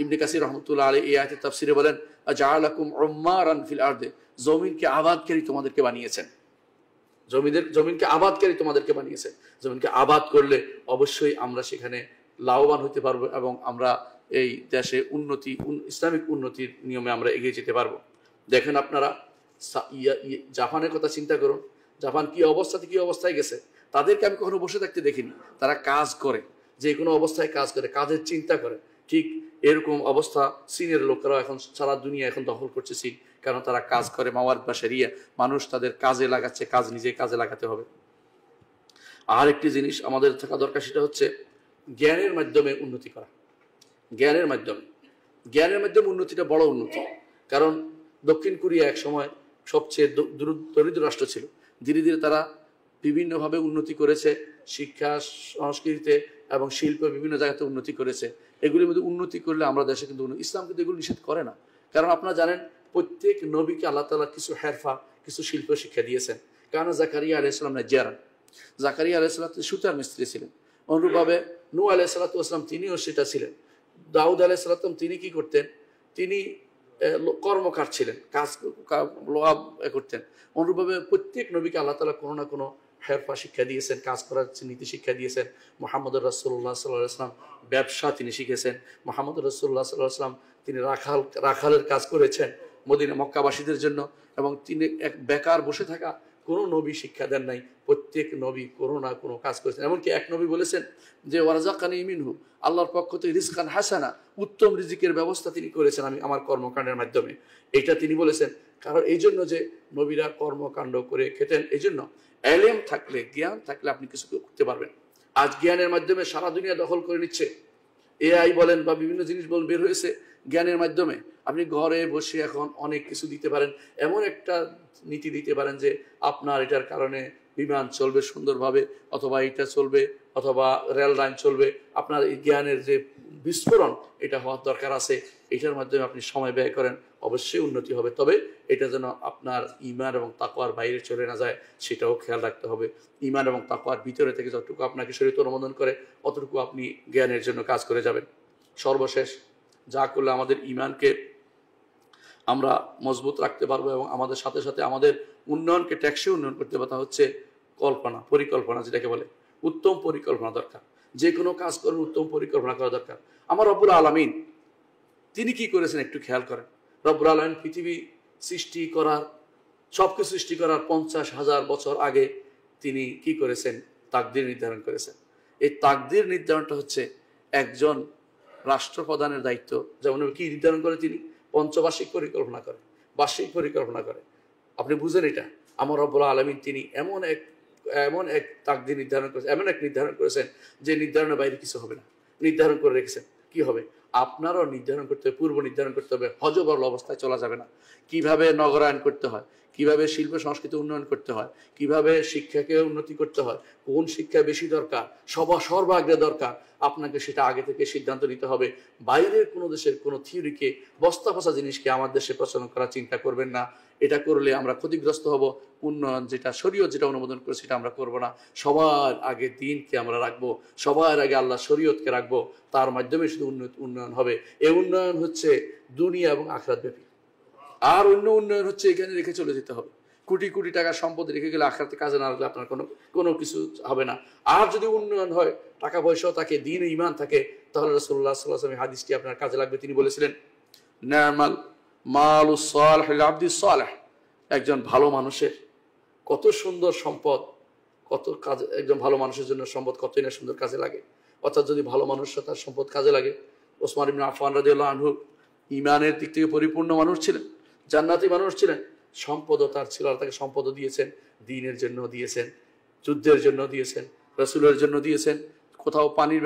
ইবনে কাসির রহমতুল্লাহ আলাইহি এই আয়াতের তাফসিরে বলেন, জাআলাকুম উম্মারান ফিল আরদি, জমিনকে আবাদকারী তোমাদেরকে বানিয়েছেন। জমিনকে আবাদকারী তোমাদেরকে বানিয়েছেন। জমিনকে আবাদ করলে অবশ্যই আমরা সেখানে লাভবান হতে পারবো এবং আমরা এই দেশে উন্নতি, ইসলামিক উন্নতির নিয়মে আমরা এগিয়ে যেতে পারবো। দেখেন আপনারা জাপানের কথা চিন্তা করুন। জাপান কি অবস্থাতে কি অবস্থায় গেছে। তাদেরকে আমি কখনো বসে থাকতে দেখিনি। তারা কাজ করে, যে কোনো অবস্থায় কাজ করে, কাজের চিন্তা করে। ঠিক এরকম অবস্থা চীনের লোকেরাও এখন সারা দুনিয়া এখন দখল করছে চীন, কারণ তারা কাজ করে। মাওয়ার বা শরিয়া, মানুষ তাদের কাজে লাগাচ্ছে, কাজ নিজে কাজে লাগাতে হবে। আর একটি জিনিস আমাদের থাকা দরকার, সেটা হচ্ছে জ্ঞানের মাধ্যমে উন্নতি করা। জ্ঞানের মাধ্যমে উন্নতিটা বড় উন্নতি। কারণ দক্ষিণ কোরিয়া এক সময় সবচেয়ে দরিদ্র রাষ্ট্র ছিল। ধীরে ধীরে তারা বিভিন্নভাবে উন্নতি করেছে, শিক্ষা, সংস্কৃতিতে এবং শিল্পে বিভিন্ন জায়গাতে উন্নতি করেছে। এগুলির মধ্যে উন্নতি করলে আমরা দেশে কিন্তু ইসলাম কিন্তু এগুলো নিষেধ করে না। কারণ আপনারা জানেন প্রত্যেক নবীকে আল্লাহ তাআলা কিছু হেরফা, কিছু শিল্প শিক্ষা দিয়েছেন। কারণ জাকারিয়া আলাইহিস সালাম নাজ্জারান, জাকারিয়া আলাইহিস সালাম সুতার মিস্ত্রি ছিলেন। অনুরূপভাবে নূহ আলাইহিস সালাম তিনিও সেটা ছিলেন। দাউদ আলাইহিস সালাম তিনি কি করতেন? তিনি কর্মকার ছিলেন, কাজ করতেন। অনুরূপভাবে প্রত্যেক নবীকে আল্লাহ তাআলা কোনো না কোনো হেরফা শিক্ষা দিয়েছেন, কাজ করার নীতি শিক্ষা দিয়েছেন। মুহাম্মদ রাসূলুল্লাহ সাল্লাল্লাহু আলাইহি ওয়াসাল্লাম ব্যবসা তিনি শিখেছেন। মুহাম্মদ রাসূলুল্লাহ সাল্লাল্লাহু আলাইহি ওয়াসাল্লাম তিনি রাখালের কাজ করেছেন মদিনা মক্কাবাসীদের জন্য, এবং তিনি এক বেকার বসে থাকা কোনো নবী শিক্ষা দেন নাই। প্রত্যেক নবী কোনো না কোনো কাজ করেছেন। এমনকি এক নবী বলেছেন যে ওয়ারযাকানি মিনহু, আল্লাহর পক্ষ থেকে রিজকান হাসানা, উত্তম রিজিকের ব্যবস্থা তিনি করেছেন আমি আমার কর্মকাণ্ডের মাধ্যমে। এটা তিনি বলেছেন। কারণ এই জন্য যে নবীরা কর্মকাণ্ড করে খেতেন, এই জন্য এলেম থাকলে, জ্ঞান থাকলে আপনি কিছু করতে পারবেন। আজ জ্ঞানের মাধ্যমে সারা দুনিয়া দখল করে নিচ্ছে। এআই বলেন বা বিভিন্ন জিনিস বের হয়েছে জ্ঞানের মাধ্যমে। আপনি ঘরে বসে এখন অনেক কিছু দিতে পারেন। এমন একটা নীতি দিতে পারেন যে আপনার এটার কারণে বিমান চলবে সুন্দরভাবে, অথবা এটা চলবে, অথবা রেল লাইন চলবে। আপনার এই জ্ঞানের যে বিস্ফোরণ, এটা হওয়ার দরকার আছে। এটার মাধ্যমে আপনি সময় ব্যয় করেন, অবশ্যই উন্নতি হবে। তবে এটা যেন আপনার ঈমান এবং তাকওয়ার বাইরে চলে না যায়, সেটাও খেয়াল রাখতে হবে। ঈমান এবং তাকওয়ার ভিতরে থেকে যতটুকু আপনাকে শরীয়ত অনুমোদন করে, অতটুকু আপনি জ্ঞানের জন্য কাজ করে যাবেন। সর্বশেষ যা করলে আমাদের ঈমানকে আমরা মজবুত রাখতে পারবো এবং আমাদের সাথে সাথে আমাদের উন্নয়নকে ট্যাক্সে উন্নয়ন করতে পারবো, তা হচ্ছে পরিকল্পনা, যেটাকে বলে উত্তম পরিকল্পনা দরকার। যে কোনো কাজ করার উত্তম পরিকল্পনা করা দরকার। আমার রব্বুল আলামিন তিনি কি করেছেন একটু খেয়াল করেন। রব্বুল আলামিন পৃথিবী সৃষ্টি করার, সবকিছু সৃষ্টি করার 50,000 বছর আগে তিনি কি করেছেন? তাকদীর নির্ধারণ করেছেন। এই তাকদীর নির্ধারণটা হচ্ছে একজন রাষ্ট্রপ্রধানের দায়িত্ব। যেমন কি নির্ধারণ করে? তিনি পঞ্চবার্ষিক পরিকল্পনা করে, বার্ষিক পরিকল্পনা করে। আপনি বুঝেন এটা? আমার রব্বুল আলামিন তিনি এমন এক তাকদীর নির্ধারণ করেছেন, এমন এক নির্ধারণ করেছেন যে নির্ধারণের বাইরে কিছু হবে না। নির্ধারণ করে রেখেছেন কি হবে। আপনারও নির্ধারণ করতে হবে, পূর্ব নির্ধারণ করতে হবে। হযবরল অবস্থায় চলা যাবে না। কিভাবে নগরায়ন করতে হয়, কিভাবে শিল্প সংস্কৃতি উন্নয়ন করতে হয়, কিভাবে শিক্ষাকে উন্নতি করতে হয়, কোন শিক্ষা বেশি দরকার, সর্বাগ্রে দরকার, আপনাকে সেটা আগে থেকে সিদ্ধান্ত নিতে হবে। বাইরের কোনো দেশের কোনো থিওরিকে, বস্তা ফসা জিনিসকে আমার দেশে প্রচলন করার চিন্তা করবেন না। এটা করলে আমরা ক্ষতিগ্রস্ত হব। উন্নয়ন যেটা শরীয়ত যেটা অনুমোদন করে সেটা আমরা করব না। সবার আগে দ্বীনকে আমরা রাখবো, সবার আগে আল্লাহ শরীয়তকে রাখবো। তার মাধ্যমে শুধু উন্নয়ন হবে। এই উন্নয়ন হচ্ছে দুনিয়া এবং আখিরাত ব্যাপী। আর অন্য উন্নয়ন হচ্ছে এখানে রেখে চলে যেতে হবে। কোটি কোটি টাকার সম্পদ রেখে গেলে আখিরাতে কাজে না লাগলে আপনার কোনো কিছু হবে না। আর যদি উন্নয়ন হয়, টাকা পয়সাও থাকে, দ্বীন ও ঈমান থাকে, তাহলে রাসূলুল্লাহ সাল্লাল্লাহু আলাইহি ওয়াসাল্লাম হাদিসটি আপনার কাজে লাগবে। তিনি বলেছিলেন, নি'মাল মালুস সালিহ লিল আবদিস সালিহ। একজন ভালো মানুষের কত সুন্দর সম্পদ, কত কাজ, একজন ভালো মানুষের জন্য সম্পদ কতই না সুন্দর কাজে লাগে। অর্থাৎ যদি ভালো মানুষ তার সম্পদ কাজে লাগে। ওসমান ইবনে আফফান রাদিয়াল্লাহু আনহু ঈমানের দিক থেকে পরিপূর্ণ মানুষ ছিলেন, জান্নাতি মানুষ ছিলেন। সম্পদও তার ছিল, আর তাকে সম্পদও দিয়েছেন, দ্বীনের জন্য দিয়েছেন, যুদ্ধের জন্য দিয়েছেন, রাসূলের জন্য দিয়েছেন, কোথাও পানির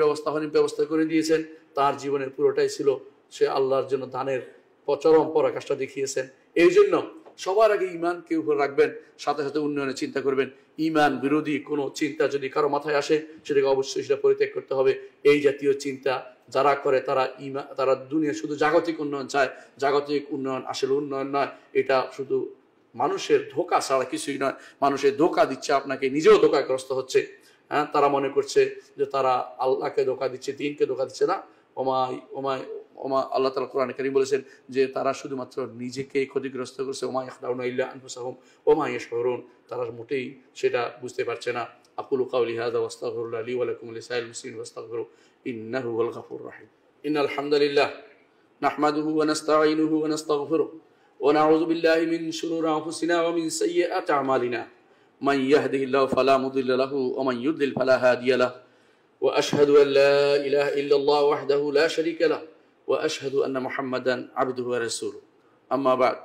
ব্যবস্থা করে দিয়েছেন। তার জীবনের পুরোটাই ছিল সে আল্লাহর জন্য দানের চরম পরাকাষ্ঠা দেখিয়েছেন। এই জন্য সবার আগে ঈমানকে উপর রাখবেন, সাথে সাথে উন্নয়নের চিন্তা করবেন। ঈমান বিরোধী কোনো চিন্তা যদি কারো মাথায় আসে, সেটাকে অবশ্যই সেটা পরিত্যাগ করতে হবে। এই জাতীয় চিন্তা যারা করে তারা দুনিয়া শুধু জাগতিক উন্নয়ন চায়। জাগতিক উন্নয়ন আসলে উন্নয়ন নয়, এটা শুধু মানুষের ধোঁকা ছাড়া কিছুই নয়। মানুষের ধোঁকা দিচ্ছে, আপনাকে নিজেও ধোঁকাগ্রস্ত হচ্ছে। হ্যাঁ, তারা মনে করছে যে তারা আল্লাহকে ধোঁকা দিচ্ছে, দ্বীনকে ধোঁকা দিচ্ছে না। আল্লাহ তাআলা কোরআনে কারীম বলেছেন যে তারা শুধুমাত্র নিজেকেই ক্ষতিগ্রস্ত করছে। ওমা ইয়াখদাউনা ইল্লা আনফুসাহুম ওমা ইয়াশউরুন। তারা মোটেই সেটা বুঝতে পারছে না। আকুলু কাওলি হাযা ওয়াস্তাগফিরুল্লাহ লি ওয়া লাকুম ওয়া লিসাইরিল মুসলিমিন ওয়াস্তাগফিরু ইন্নাহু হুয়াল গাফুরুর রাহিম। ইন্নাল হামদালিল্লাহ নাহমাদুহু ওয়া নাস্তাঈনুহু ওয়া নাস্তাগফিরুহু ওয়া নাউযু বিল্লাহি মিন শুরুরি আনফুসিনা ওয়া মিন সাইয়্যাতি আমালিনা। মান ইয়াহদিহিল্লাহু ফালা মুদিল্লা লাহু ওয়া মান ইউদ্লিল ফালা হাদিয়া লাহু। ওয়া আশহাদু আল লা ইলাহা ইল্লাল্লাহ ওয়াহদাহু লা শারীকা লাহু ওয়া আশহাদু আন্না মুহাম্মাদান আবদুহু ওয়া রাসূলুহু। আম্মা বাদ।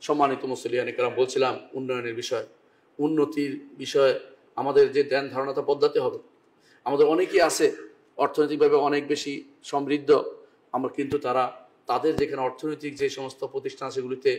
সম্মানিত মুসলিয়ান ইকরাম, বলছিলাম উন্নয়নের বিষয়, উন্নতির বিষয়ে আমাদের যে ধ্যান ধারণাটা বদলাতে হবে। আমাদের অনেকেই আছে অর্থনৈতিকভাবে অনেক বেশি সমৃদ্ধ, আমরা কিন্তু তাদের যেখানে অর্থনৈতিক যে সমস্ত প্রতিষ্ঠান সেগুলিতে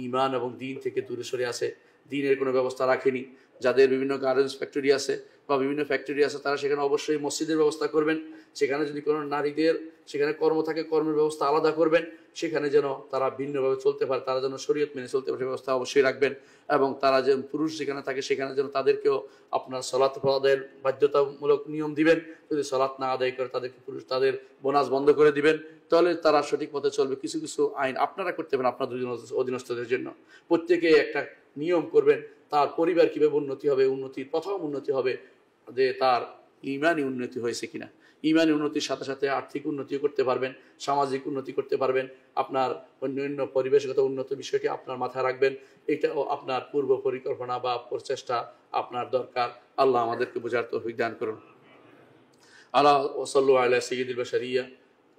ঈমান এবং দ্বীন থেকে দূরে সরে আছে, দ্বীনের কোনো ব্যবস্থা রাখেনি। যাদের বিভিন্ন গার্মেন্টস ফ্যাক্টরি আছে বা বিভিন্ন ফ্যাক্টরি আছে, তারা সেখানে অবশ্যই মসজিদের ব্যবস্থা করবেন। সেখানে যদি কোনো নারীদের সেখানে কর্ম থাকে, কর্মের ব্যবস্থা আলাদা করবেন। সেখানে যেন তারা ভিন্নভাবে চলতে পারে, তারা যেন শরীয়ত মেনে চলতে পারে, ব্যবস্থা অবশ্যই রাখবেন। এবং তারা যেন পুরুষ যেখানে থাকে সেখানে যেন তাদেরকেও আপনার সালাত আদায়ের বাধ্যতামূলক নিয়ম দিবেন। যদি সালাত না আদায় করে তাদের বোনাস বন্ধ করে দিবেন, তাহলে তারা সঠিক পথে চলবে। কিছু কিছু আইন আপনারা করতে পারেন আপনাদের অধীনস্থদের জন্য। প্রত্যেকে একটা নিয়ম করবেন, তার পরিবার কিভাবে উন্নতি হবে। প্রথম উন্নতি হবে যে তার ঈমানি উন্নতি হয়েছে কিনা। ঈমানি উন্নতির সাথে সাথে আর্থিক উন্নতিও করতে পারবেন, সামাজিক উন্নতি করতে পারবেন। আপনার অন্যান্য পরিবেশগত উন্নত বিষয়টি আপনার মাথায় রাখবেন। এটাও আপনার পূর্ব পরিকল্পনা বা প্রচেষ্টা আপনার দরকার। আল্লাহ আমাদেরকে বোঝার তৌফিক দান করুন। আলা ওয়াসাল্লু আলা সাইয়্যিদিল বাশারিয়া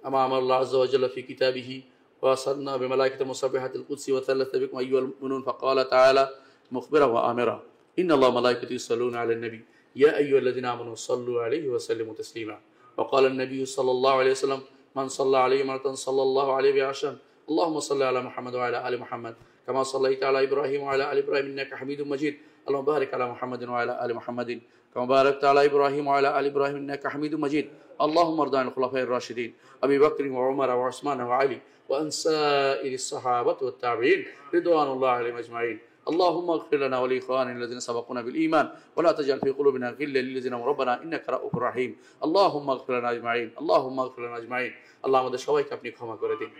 আমাম আল্লাহ আযজা ওয়া জাল্লা ফি কিতাবিহি ওয়া সান্না বিমালাইকাতিল মুসাব্বিহাতিল কুদসি ওয়া তাল্লাতা বিকুম আইয়ুহাল মুমিনুন ফাকালা তাআলা মুখবিরা ওয়া আমিরা ইন্নাল্লাহা ওয়া মালাইকাতাহু ইউসাল্লুনা আলান নবী ইয়া আইয়ুহাল্লাযিনা আমানু সাল্লু আলাইহি ওয়া সাল্লিমু তাসলিমা। وقال النبي صلى الله عليه وسلم من صلى عليه مرة صلى الله عليه بعشرا اللهم صل على محمد وعلى آل محمد كما صليت على إبراهيم وعلى آل إبراهيم إنك حميد مجيد اللهم بارك على محمد وعلى آل محمد كما باركت على إبراهيم وعلى آل إبراهيم إنك حميد مجيد اللهم ارض عن الخلفاء الراشدين أبي بكر وعمر وعثمان وعلي وعن سائر الصحابة والتابعين رضوان الله عليهم أجمعين اللهم اغفر لنا ولإخواننا الذين سبقونا بالإيمان ولا تجعل في قلوبنا غلا للذين آمنوا ربنا إنك رؤوف رحيم اللهم اغفر لنا أجمعين اللهم اغفر لنا أجمعين আল্লাহ আমাদের সবাইকে আপনি ক্ষমা করে দিন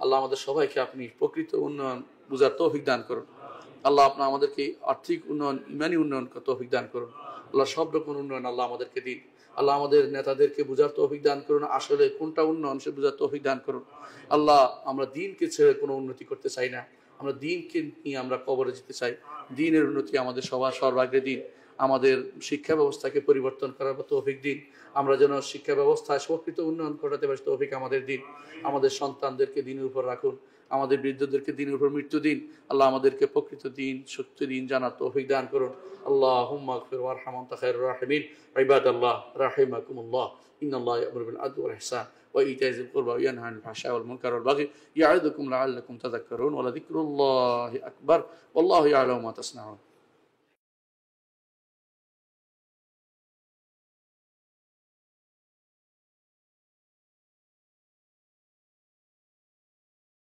আল্লাহ আমাদের সবাইকে আপনি প্রকৃত উন্নয়ন বুঝার তৌফিক দান করুন আল্লাহ আপনি আমাদেরকে আর্থিক উন্নয়ন ইমানি উন্নয়ন তৌফিক দান করুন আল্লাহ সব রকম উন্নয়ন আল্লাহ আমাদেরকে দিন আল্লাহ আমাদের নেতাদেরকে বুঝার তৌফিক দান করুন আসলে কোনটা উন্নয়ন সে বুঝার তৌফিক দান করুন আল্লাহ আমরা দ্বীনকে ছেড়ে কোনো উন্নতি করতে চাই না আমরা দ্বীনকে নিয়ে আমরা কবরে যেতে চাই দ্বীনের উন্নতি আমাদের সবার সর্বাগ্রে দিন আমাদের শিক্ষা ব্যবস্থাকে পরিবর্তন করার তৌফিক দিন আমরা যেন শিক্ষা ব্যবস্থায় প্রকৃত উন্নয়ন ঘটাতে পারি তৌফিক আমাদের দিন আমাদের সন্তানদেরকে দ্বীনের উপর রাখুন আমাদের বৃদ্ধদেরকে দ্বীনের উপর মৃত্যু দিন আল্লাহ আমাদেরকে প্রকৃত দ্বীন সত্য দ্বীন জানার তৌফিক দান করুন আল্লাহুম্মা আগফির ওয়ারহাম আনতা খায়রুর রাহিমিন ইবাদাল্লাহ রাহিমাকুমুল্লাহ ইন্নাল্লাহা ইয়া'মুরু বিল আদলি ওয়াল ইহসান وإيتاء ذي القربى وينهى عن الفحشاء والمنكر والبغي يعظكم لعلكم تذكرون ولذكر الله أكبر والله يعلم ما تصنعون